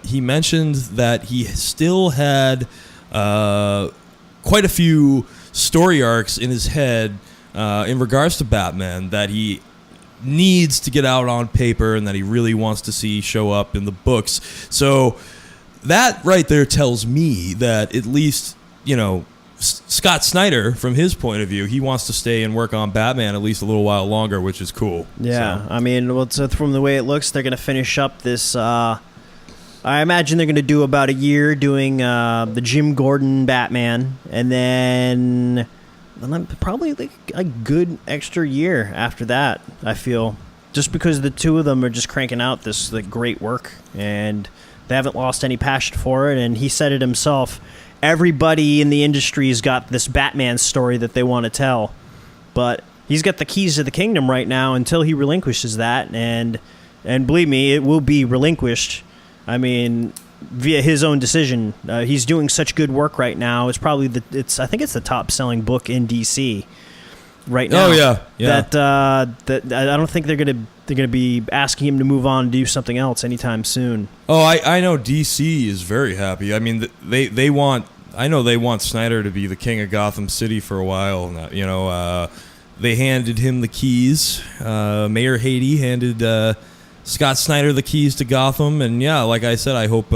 He mentioned that he still had quite a few story arcs in his head in regards to Batman that he needs to get out on paper, and that he really wants to see show up in the books. So that right there tells me that at least, Scott Snyder, from his point of view, he wants to stay and work on Batman at least a little while longer, which is cool. Yeah, so. I mean, from the way it looks, they're going to finish up this. I imagine they're going to do about a year doing the Jim Gordon Batman, and then probably like a good extra year after that, I feel. Just because the 2 of them are just cranking out this great work, and they haven't lost any passion for it, and he said it himself. Everybody in the industry has got this Batman story that they want to tell, but he's got the keys to the kingdom right now until he relinquishes that, and believe me, it will be relinquished. I mean, via his own decision. He's doing such good work right now. It's probably I think it's the top selling book in DC right now. Oh yeah. That I don't think they're gonna be asking him to move on and do something else anytime soon. Oh, I know DC is very happy. I mean, they want Snyder to be the king of Gotham City for a while. they handed him the keys. Mayor Haiti handed Scott Snyder the keys to Gotham, and yeah, like I said, I hope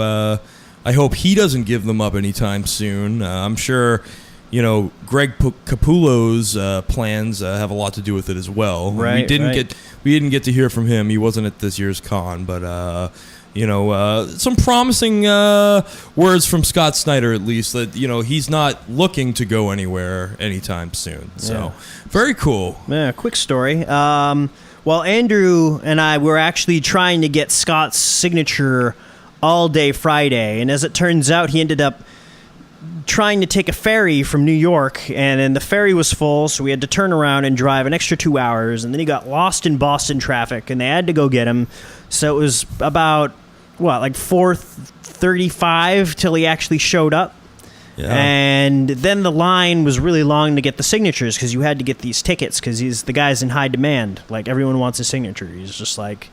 he doesn't give them up anytime soon. I'm sure, Greg Capullo's plans have a lot to do with it as well. Right, we didn't get to hear from him. He wasn't at this year's con, but some promising words from Scott Snyder, at least, that he's not looking to go anywhere anytime soon. So very cool. Yeah, quick story. Well, Andrew and I were actually trying to get Scott's signature all day Friday, and as it turns out, he ended up trying to take a ferry from New York, and then the ferry was full, so we had to turn around and drive an extra 2 hours, and then he got lost in Boston traffic, and they had to go get him. So it was about 4:35 till he actually showed up. Yeah. And then the line was really long to get the signatures, because you had to get these tickets, because the guy's in high demand. Like, everyone wants his signature. He's just like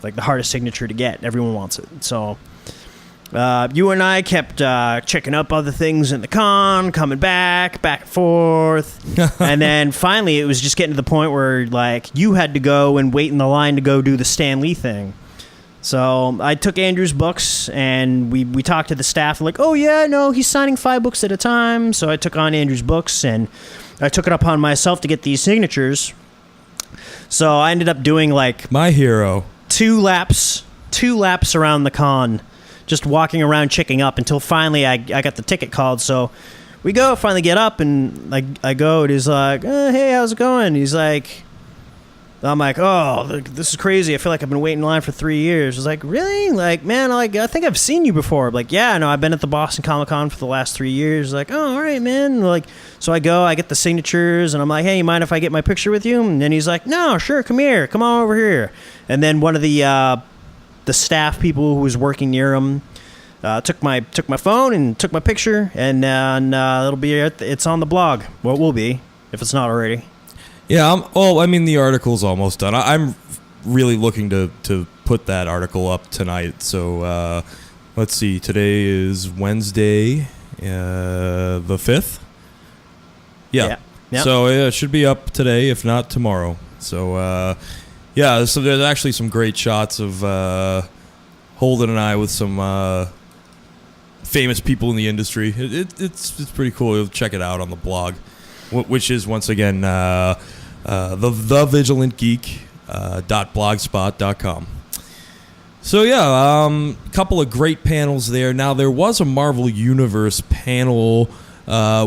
the hardest signature to get. Everyone wants it. So you and I kept checking up other things in the con, coming back and forth. And then finally it was just getting to the point where, you had to go and wait in the line to go do the Stan Lee thing. So I took Andrew's books, and we talked to the staff, oh yeah, no, he's signing 5 books at a time. So I took on Andrew's books, and I took it upon myself to get these signatures. So I ended up doing my hero, 2 laps around the con, just walking around checking up until finally I got the ticket called. So we finally get up, and I go, and he's like, hey, how's it going? He's like, I'm like, oh, this is crazy. I feel like I've been waiting in line for 3 years. I was like, really? Man, I think I've seen you before. I'm like, yeah, no, I've been at the Boston Comic Con for the last 3 years. Like, oh, all right, man. So I get the signatures, and I'm like, hey, you mind if I get my picture with you? And then he's like, no, sure, come on over here. And then one of the staff people who was working near him took my phone and took my picture, and it's on the blog. Well, it will be, if it's not already. Yeah, the article's almost done. I'm really looking to put that article up tonight. So let's see. Today is Wednesday, the 5th. Yeah. Yep. So it should be up today, if not tomorrow. So so there's actually some great shots of Holden and I with some famous people in the industry. It's pretty cool. You'll check it out on the blog, which is once again the Vigilant Geek .blogspot.com. So a couple of great panels there. Now there was a Marvel Universe panel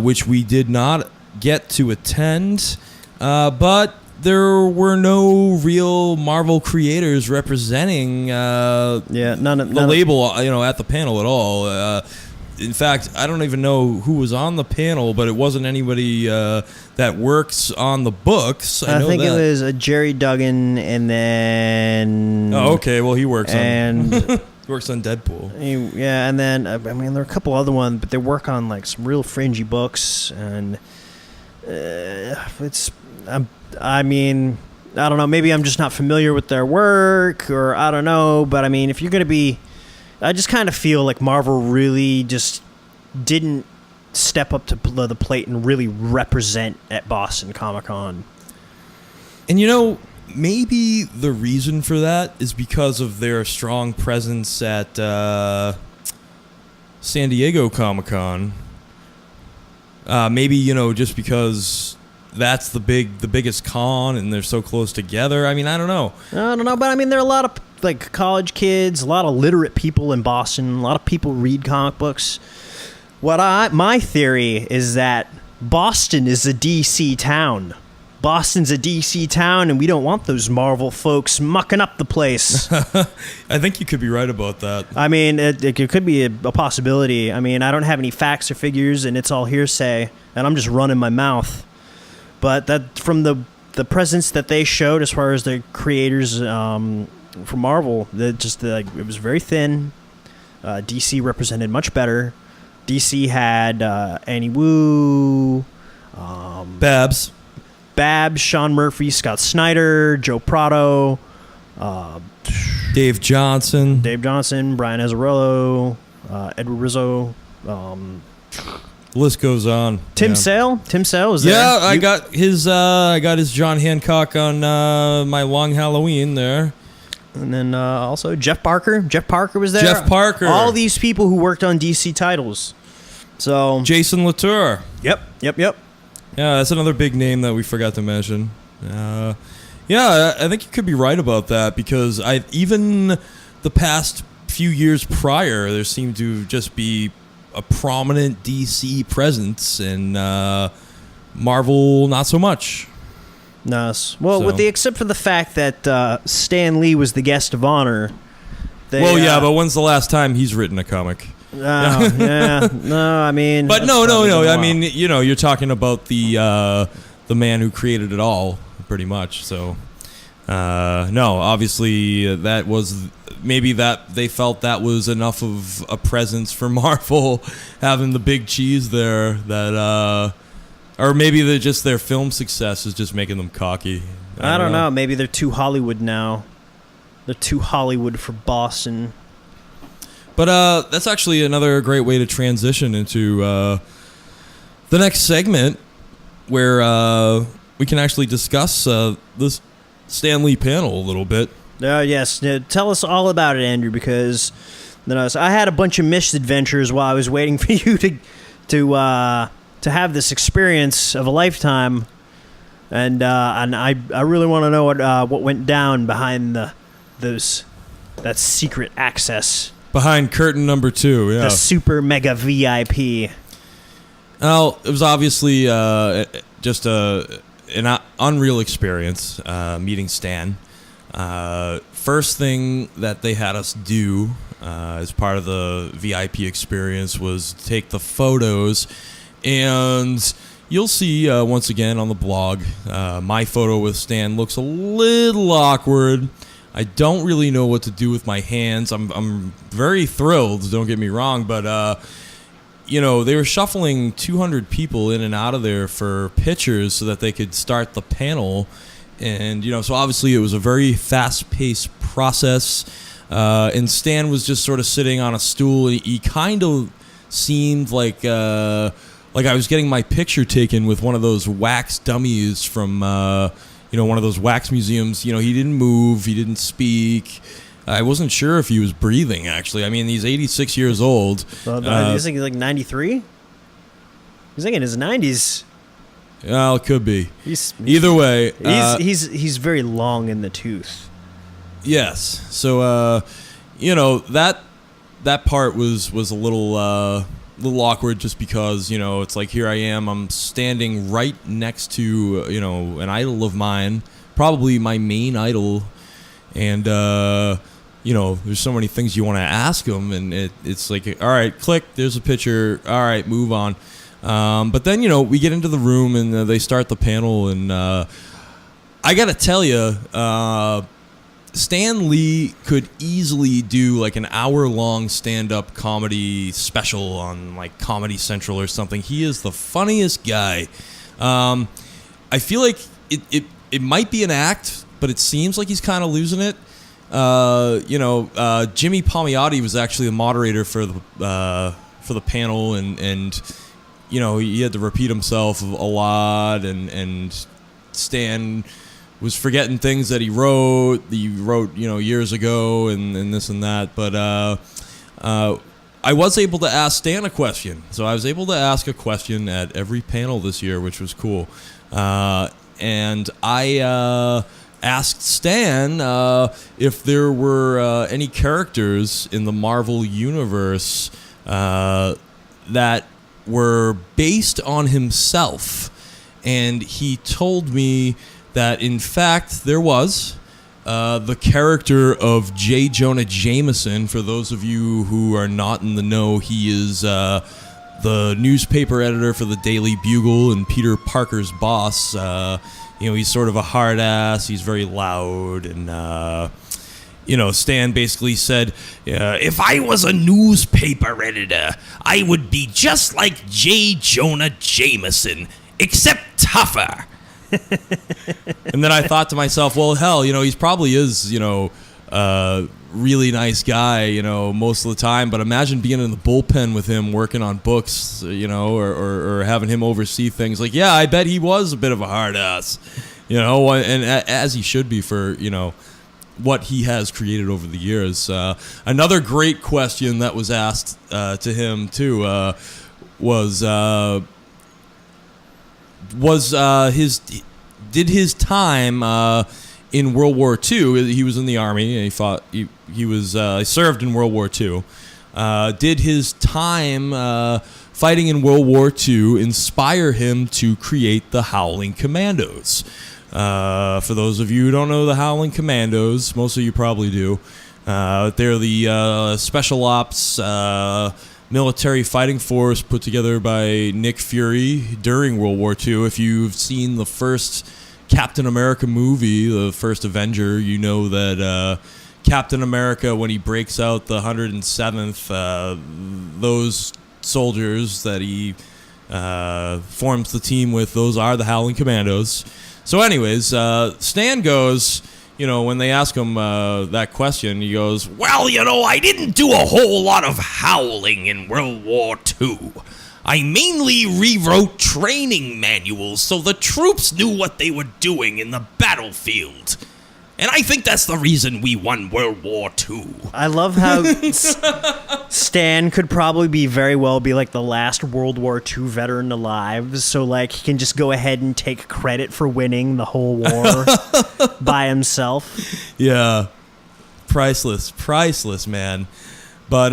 which we did not get to attend, but there were no real Marvel creators representing none of the label at the panel at all. In fact, I don't even know who was on the panel, but it wasn't anybody that works on the books. I think it was a GERRY DUGGAN, and then... Oh, okay. Well, he works on... he works on Deadpool. Yeah, and then, there are a couple other ones, but they work on, some real fringy books, and it's... I don't know, maybe I'm just not familiar with their work, or I don't know, but if you're going to be... I just kind of feel like Marvel really just didn't step up to the plate and really represent at Boston Comic Con. And maybe the reason for that is because of their strong presence at San Diego Comic Con. Maybe, just because that's the biggest con and they're so close together. I don't know. I don't know, but there are a lot of college kids, a lot of literate people in Boston, a lot of people read comic books. My theory is that Boston is a DC town. Boston's a DC town, and we don't want those Marvel folks mucking up the place. I think you could be right about that. It could be a possibility. I don't have any facts or figures, and it's all hearsay, and I'm just running my mouth. But that from the presence that they showed as far as the creators for Marvel, it was very thin. DC represented much better. DC had Annie Wu, Babs, Sean Murphy, Scott Snyder, Joe Prado, Dave Johnson, Brian Azzarello, Edward Rizzo. The list goes on. Tim Sale was there. Yeah, I got his John Hancock on my Long Halloween there. And then also Jeff Parker. Jeff Parker was there. Jeff Parker. All these people who worked on DC titles. So Jason Latour. Yep. Yeah, that's another big name that we forgot to mention. Yeah, I think you could be right about that because even the past few years prior, there seemed to just be a prominent DC presence, and Marvel not so much. Nice. Well, with the except for the fact that Stan Lee was the guest of honor. Yeah, but when's the last time he's written a comic? Yeah, no, I mean, but no. I mean, you're talking about the man who created it all, pretty much. So, no, obviously that was maybe that they felt that was enough of a presence for Marvel having the big cheese there. That, or maybe their film success is just making them cocky. I don't know. Maybe they're too Hollywood now. They're too Hollywood for Boston. But that's actually another great way to transition into the next segment where we can actually discuss this Stan Lee panel a little bit. Yes. Tell us all about it, Andrew, because I had a bunch of misadventures while I was waiting for you to have this experience of a lifetime, and I really want to know what went down behind that secret access. Behind curtain number 2, yeah. The super mega VIP. Well, it was obviously just an unreal experience meeting Stan. First thing that they had us do as part of the VIP experience was take the photos, and you'll see once again on the blog, my photo with Stan looks a little awkward. I don't really know what to do with my hands. I'm very thrilled, don't get me wrong, but they were shuffling 200 people in and out of there for pictures so that they could start the panel. And, so obviously it was a very fast-paced process. And Stan was just sort of sitting on a stool, and he kind of seemed like I was getting my picture taken with one of those wax dummies from one of those wax museums. He didn't move, he didn't speak. I wasn't sure if he was breathing, actually. I mean, he's 86 years old. He's like 93? He's like in his 90s. Well, it could be. Either way. He's very long in the tooth. Yes. So, that part was a little awkward just because, it's like here I am. I'm standing right next to, an idol of mine, probably my main idol. And, there's so many things you want to ask him. And it's like, all right, click, there's a picture. All right, move on. But then, we get into the room and they start the panel. And I got to tell you, Stan Lee could easily do like an hour-long stand-up comedy special on like Comedy Central or something. He is the funniest guy. I feel like it might be an act, but it seems like he's kind of losing it. Jimmy Palmiotti was actually the moderator for the panel, and he had to repeat himself a lot, and Stan was forgetting things that he wrote years ago, and this and that. But I was able to ask Stan a question. So I was able to ask a question at every panel this year, which was cool. And I asked Stan if there were any characters in the Marvel Universe that were based on himself. And he told me that, in fact, there was the character of J. Jonah Jameson. For those of you who are not in the know, he is the newspaper editor for the Daily Bugle and Peter Parker's boss. He's sort of a hard ass. He's very loud. And, Stan basically said, if I was a newspaper editor, I would be just like J. Jonah Jameson, except tougher. And then I thought to myself, well, hell, he probably is, really nice guy, most of the time. But imagine being in the bullpen with him, working on books, or having him oversee things. Like, yeah, I bet he was a bit of a hard ass, and as he should be for, what he has created over the years. Another great question that was asked to him too was his time in World War II. He was in the Army and he served in World War II. Did his time fighting in World War II inspire him to create the Howling Commandos? For those of you who don't know the Howling Commandos, most of you probably do. They're the special ops military fighting force put together by Nick Fury during World War II. If you've seen the first Captain America movie, the first Avenger, you know that Captain America, when he breaks out the 107th, those soldiers that he forms the team with, those are the Howling Commandos. So anyways, Stan goes, when they ask him that question, he goes, well, I didn't do a whole lot of howling in World War II. I mainly rewrote training manuals so the troops knew what they were doing in the battlefield. And I think that's the reason we won World War II. I love how Stan could probably very well be like the last World War II veteran alive, so like he can just go ahead and take credit for winning the whole war by himself. Yeah. Priceless, man. But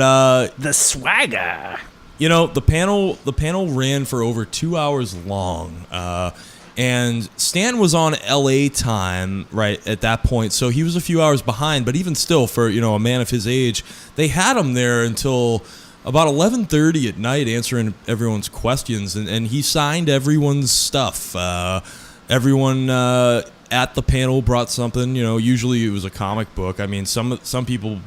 the swagger. The panel ran for over 2 hours long. And Stan was on LA time right at that point, so he was a few hours behind. But even still, for a man of his age, they had him there until about 11:30 at night, answering everyone's questions, and he signed everyone's stuff. Everyone at the panel brought something. Usually it was a comic book. I mean, some people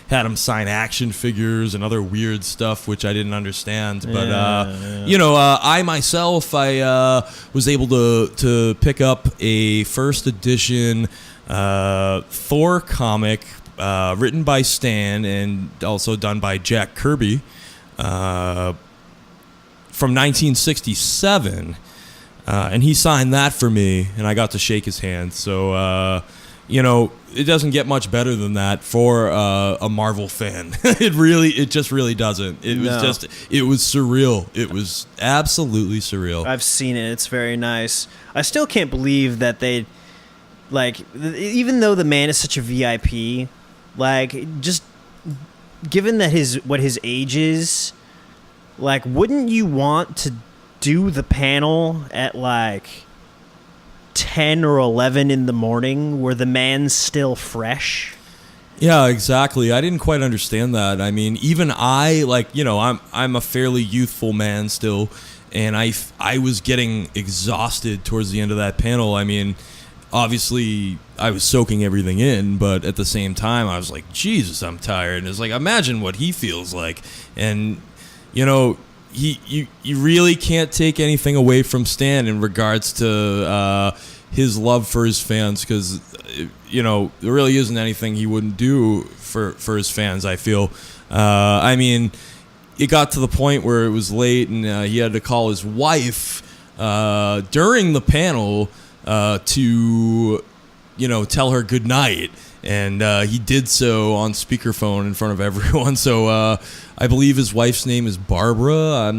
had him sign action figures and other weird stuff, which I didn't understand. But I myself, was able to pick up a first edition Thor comic written by Stan and also done by Jack Kirby from 1967, and he signed that for me, and I got to shake his hand. So it doesn't get much better than that for a Marvel fan. It just really doesn't. It was surreal. It was absolutely surreal. I've seen it. It's very nice. I still can't believe that they, even though the man is such a VIP, just given that what his age is, wouldn't you want to do the panel at 10 or 11 in the morning where the man's still fresh? Yeah, exactly. I didn't quite understand that. I mean, even I'm a fairly youthful man still, and I was getting exhausted towards the end of that panel. I mean, obviously I was soaking everything in, but at the same time I was like, Jesus, I'm tired. And it's like, imagine what he feels like. And you really can't take anything away from Stan in regards to his love for his fans, because there really isn't anything he wouldn't do for his fans, I feel. I mean, it got to the point where it was late and he had to call his wife during the panel to tell her good night, and he did so on speakerphone in front of everyone. So I believe his wife's name is Barbara.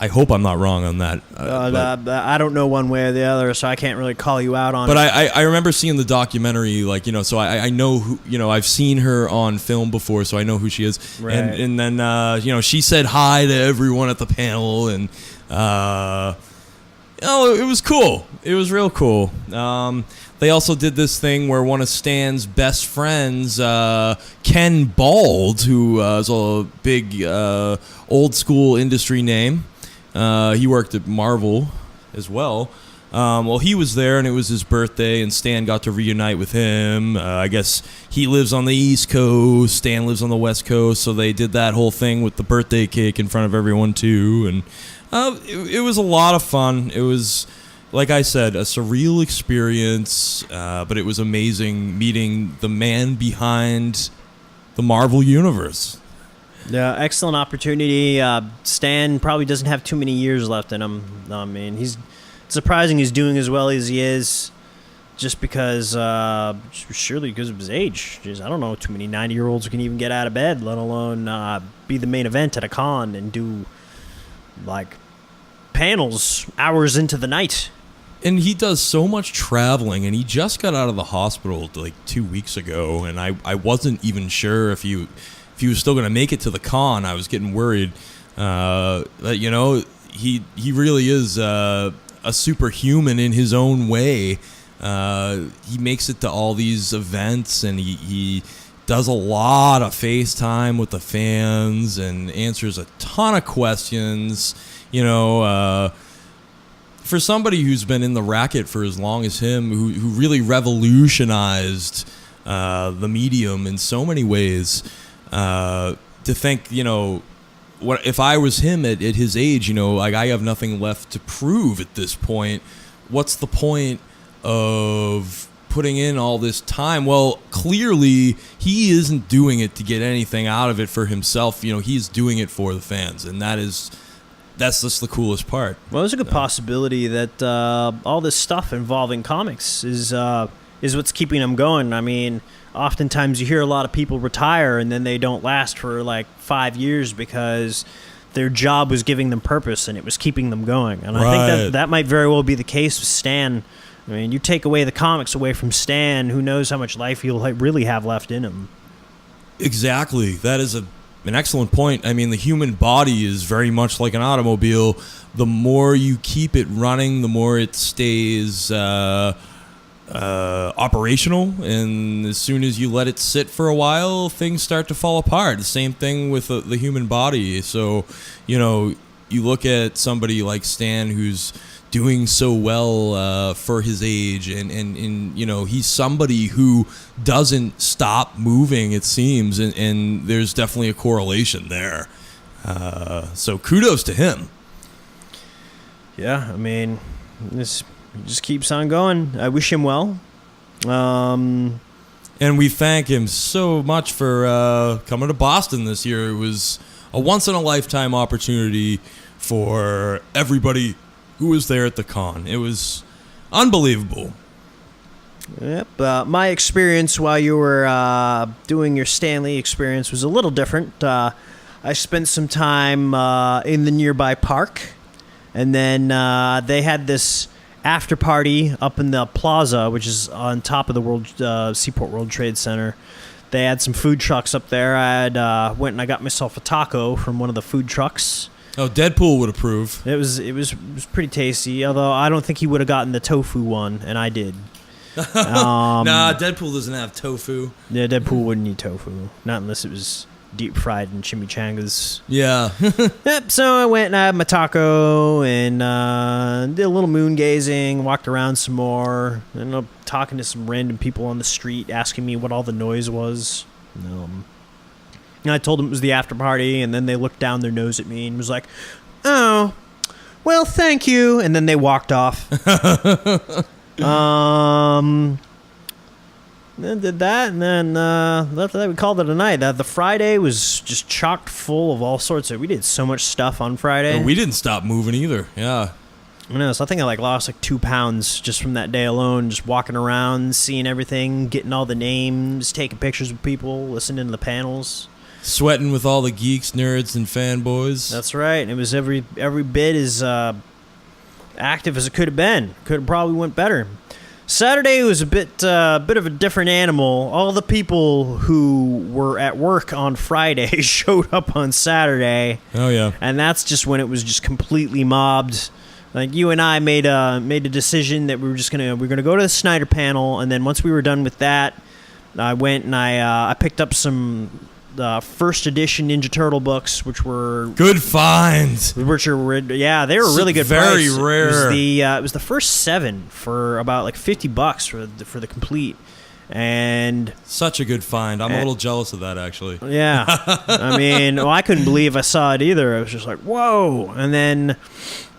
I hope I'm not wrong on that. I don't know one way or the other, so I can't really call you out on it. But I remember seeing the documentary, so I know who, I've seen her on film before, so I know who she is. Right. And then, she said hi to everyone at the panel, and, it was cool. It was real cool. They also did this thing where one of Stan's best friends, Ken Bald, who is a big old school industry name, he worked at Marvel as well. He was there, and it was his birthday, and Stan got to reunite with him. I guess he lives on the East Coast, Stan lives on the West Coast, so they did that whole thing with the birthday cake in front of everyone too, and it was a lot of fun. It was, like I said, a surreal experience, but it was amazing meeting the man behind the Marvel Universe. Yeah, excellent opportunity. Stan probably doesn't have too many years left in him. I mean, it's surprising he's doing as well as he is, just because, surely because of his age. Jeez, I don't know too many 90-year-olds who can even get out of bed, let alone be the main event at a con and do, like, panels hours into the night. And he does so much traveling, and he just got out of the hospital like 2 weeks ago, and I wasn't even sure if he was still going to make it to the con. I was getting worried. But, you know, he really is a superhuman in his own way. He makes it to all these events, and he does a lot of FaceTime with the fans and answers a ton of questions. You know, for somebody who's been in the racket for as long as him, who really revolutionized the medium in so many ways, to think, you know, what if I was him at his age, you know, like I have nothing left to prove at this point. What's the point of putting in all this time? Well, clearly he isn't doing it to get anything out of it for himself. You know, he's doing it for the fans, and that's just the coolest part. Well, there's a good possibility that all this stuff involving comics is what's keeping him going. I mean, oftentimes you hear a lot of people retire and then they don't last for like 5 years because their job was giving them purpose and it was keeping them going. And I think that might very well be the case with Stan. I mean, you take away the comics away from Stan, who knows how much life he'll really have left in him. Exactly. That is an excellent point. I mean, the human body is very much like an automobile. The more you keep it running, the more it stays operational, and as soon as you let it sit for a while, things start to fall apart. The same thing with the human body. So, you know, you look at somebody like Stan, who's doing so well for his age, and you know, he's somebody who doesn't stop moving, it seems, and there's definitely a correlation there. So kudos to him. Yeah, I mean, this just keeps on going. I wish him well. And we thank him so much for coming to Boston this year. It was a once-in-a-lifetime opportunity for everybody who was there at the con. It was unbelievable. Yep. My experience while you were doing your Stanley experience was a little different. I spent some time in the nearby park, and then they had this after party up in the plaza, which is on top of the Seaport World Trade Center. They had some food trucks up there. I went and I got myself a taco from one of the food trucks. Oh, Deadpool would approve. It was pretty tasty, although I don't think he would have gotten the tofu one, and I did. Nah, Deadpool doesn't have tofu. Yeah, Deadpool wouldn't eat tofu, not unless it was deep fried in chimichangas. Yeah. Yep. So I went and I had my taco and did a little moon gazing, walked around some more, ended up talking to some random people on the street, asking me what all the noise was. And I told them it was the after party, and then they looked down their nose at me and was like, "Oh, well, thank you," and then they walked off. Then did that, and then after that we called it a night. The Friday was just chocked full of all sorts of. We did so much stuff on Friday. We didn't stop moving either. Yeah. I know. So I think I lost 2 pounds just from that day alone, just walking around, seeing everything, getting all the names, taking pictures with people, listening to the panels. Sweating with all the geeks, nerds, and fanboys. That's right. It was every bit as active as it could have been. Could have probably went better. Saturday was a bit of a different animal. All the people who were at work on Friday showed up on Saturday. Oh yeah. And that's just when it was just completely mobbed. Like, you and I made a decision that we were gonna go to the Snyder panel, and then once we were done with that, I went and I picked up some first edition Ninja Turtle books, which were good finds. They were really good. Very price. rare. It was the first 7 for about $50 for the complete, and such a good find. I'm a little jealous of that, actually. Yeah, I mean, I couldn't believe I saw it either. I was just like, whoa! And then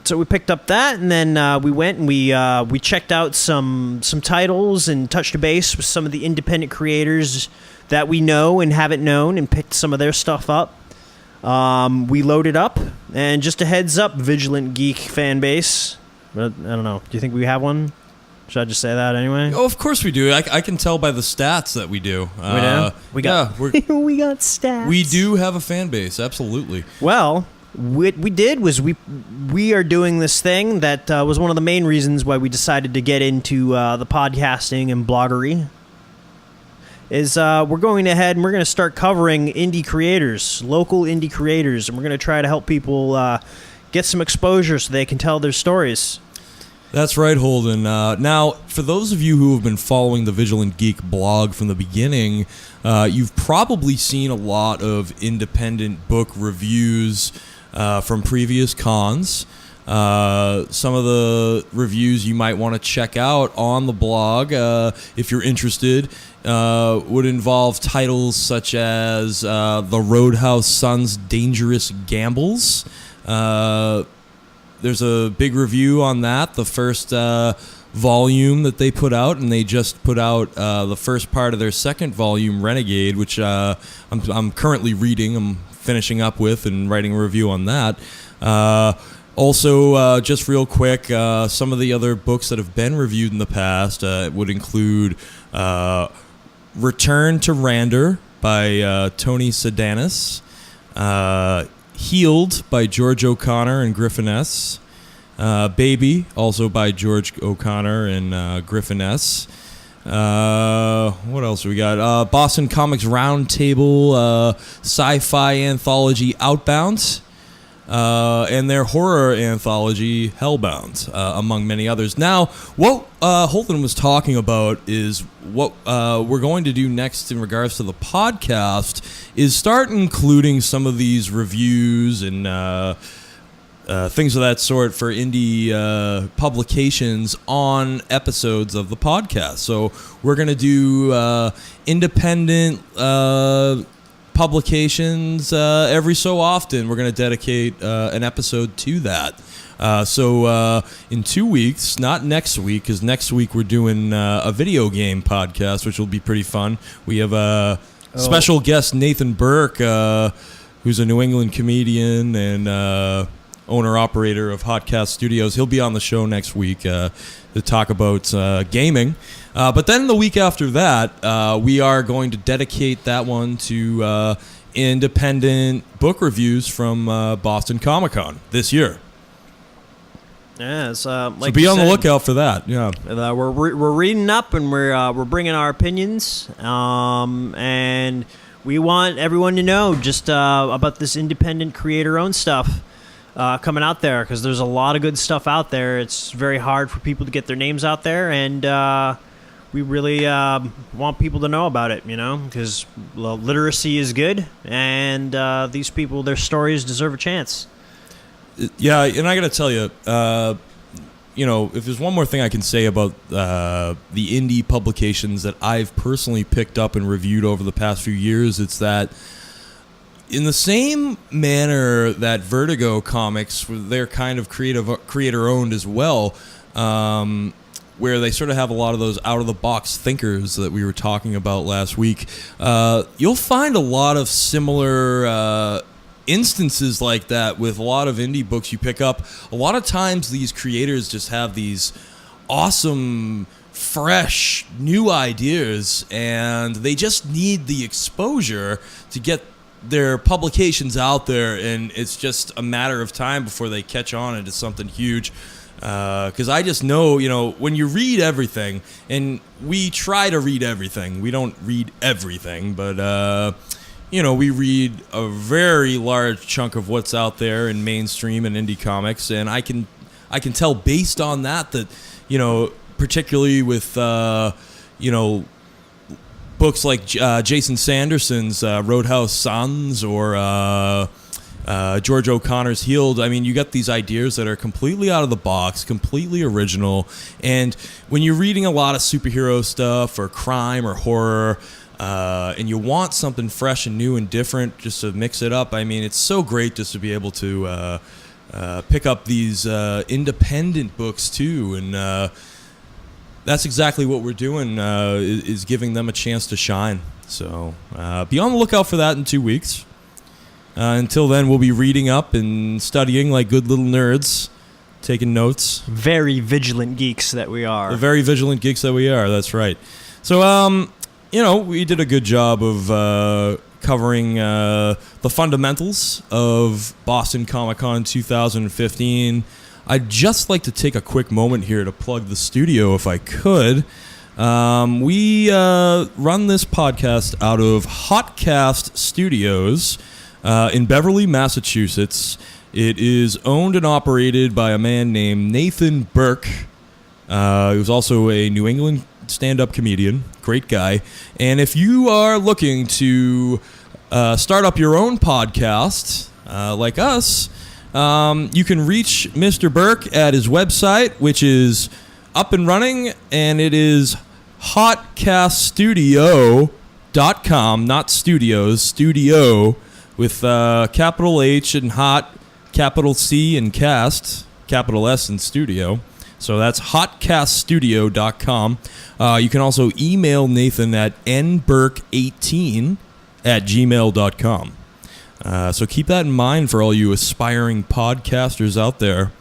So we picked up that, and then we went and we checked out some titles and touched a base with some of the independent creators that we know and haven't known, and picked some of their stuff up. We loaded up, and just a heads up, Vigilant Geek fan base. But I don't know. Do you think we have one? Should I just say that anyway? Oh, of course we do. I can tell by the stats that we do. We do? We got we got stats. We do have a fan base, absolutely. Well, what we did was we are doing this thing that was one of the main reasons why we decided to get into the podcasting and bloggery. Is we're going ahead and we're going to start covering indie creators, local indie creators, and we're going to try to help people get some exposure so they can tell their stories. That's right, Holden. Now, for those of you who have been following the Vigilant Geek blog from the beginning, you've probably seen a lot of independent book reviews from previous cons. Some of the reviews you might want to check out on the blog, if you're interested, would involve titles such as The Roadhouse Son's Dangerous Gambles. There's a big review on that, the first volume that they put out, and they just put out the first part of their second volume, Renegade, which I'm currently reading. I'm finishing up with and writing a review on that. Also, just real quick, some of the other books that have been reviewed in the past would include Return to Rander by Tony Sedanis, Healed by George O'Connor and Griffin S. Baby, also by George O'Connor and Griffin S. What else we got? Boston Comics Roundtable, sci-fi anthology Outbound, and their horror anthology Hellbound, among many others. Now, what Holden was talking about is what we're going to do next in regards to the podcast is start including some of these reviews and things of that sort for indie publications on episodes of the podcast. So we're going to do independent publications every so often. We're going to dedicate an episode to that. So in 2 weeks, not next week, because next week we're doing a video game podcast, which will be pretty fun. We have a special guest, Nathan Burke, who's a New England comedian and owner-operator of Hotcast Studios. He'll be on the show next week to talk about gaming. But then the week after that, we are going to dedicate that one to independent book reviews from Boston Comic-Con this year. Yeah, so be on the lookout for that. Yeah, we're reading up and we're bringing our opinions, and we want everyone to know just about this independent creator-owned stuff coming out there, because there's a lot of good stuff out there. It's very hard for people to get their names out there, and we really want people to know about it, because literacy is good, and these people, their stories deserve a chance. Yeah, and I got to tell you, if there's one more thing I can say about the indie publications that I've personally picked up and reviewed over the past few years, it's that in the same manner that Vertigo Comics, they're kind of creator-owned as well, where they sort of have a lot of those out-of-the-box thinkers that we were talking about last week, you'll find a lot of similar instances like that with a lot of indie books you pick up. A lot of times these creators just have these awesome, fresh, new ideas, and they just need the exposure to get their publications out there, and it's just a matter of time before they catch on into something huge. Because I just know, when you read everything, and we try to read everything, we don't read everything, but we read a very large chunk of what's out there in mainstream and indie comics, and I can tell based on that, particularly with books like Jason Sanderson's Roadhouse Sons or George O'Connor's Healed. I mean, you got these ideas that are completely out of the box, completely original, and when you're reading a lot of superhero stuff or crime or horror, and you want something fresh and new and different just to mix it up, I mean, it's so great just to be able to pick up these independent books too, and that's exactly what we're doing, is giving them a chance to shine. So be on the lookout for that in 2 weeks. Until then, we'll be reading up and studying like good little nerds, taking notes. Very vigilant geeks that we are. The very vigilant geeks that we are, that's right. So, we did a good job of covering the fundamentals of Boston Comic-Con 2015. I'd just like to take a quick moment here to plug the studio if I could. We run this podcast out of Hotcast Studios in Beverly, Massachusetts. It is owned and operated by a man named Nathan Burke. He was also a New England stand-up comedian. Great guy. And if you are looking to start up your own podcast like us, you can reach Mr. Burke at his website, which is up and running, and it is hotcaststudio.com, not studios, studio, with capital H and hot, capital C and cast, capital S and studio. So that's hotcaststudio.com. You can also email Nathan at nburke18@gmail.com. So keep that in mind for all you aspiring podcasters out there.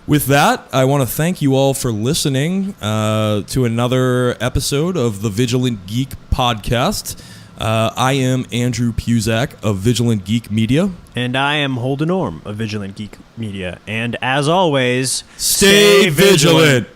With that, I want to thank you all for listening to another episode of the Vigilant Geek podcast. I am Andrew Puzak of Vigilant Geek Media. And I am Holden Orm of Vigilant Geek Media. And as always, stay vigilant.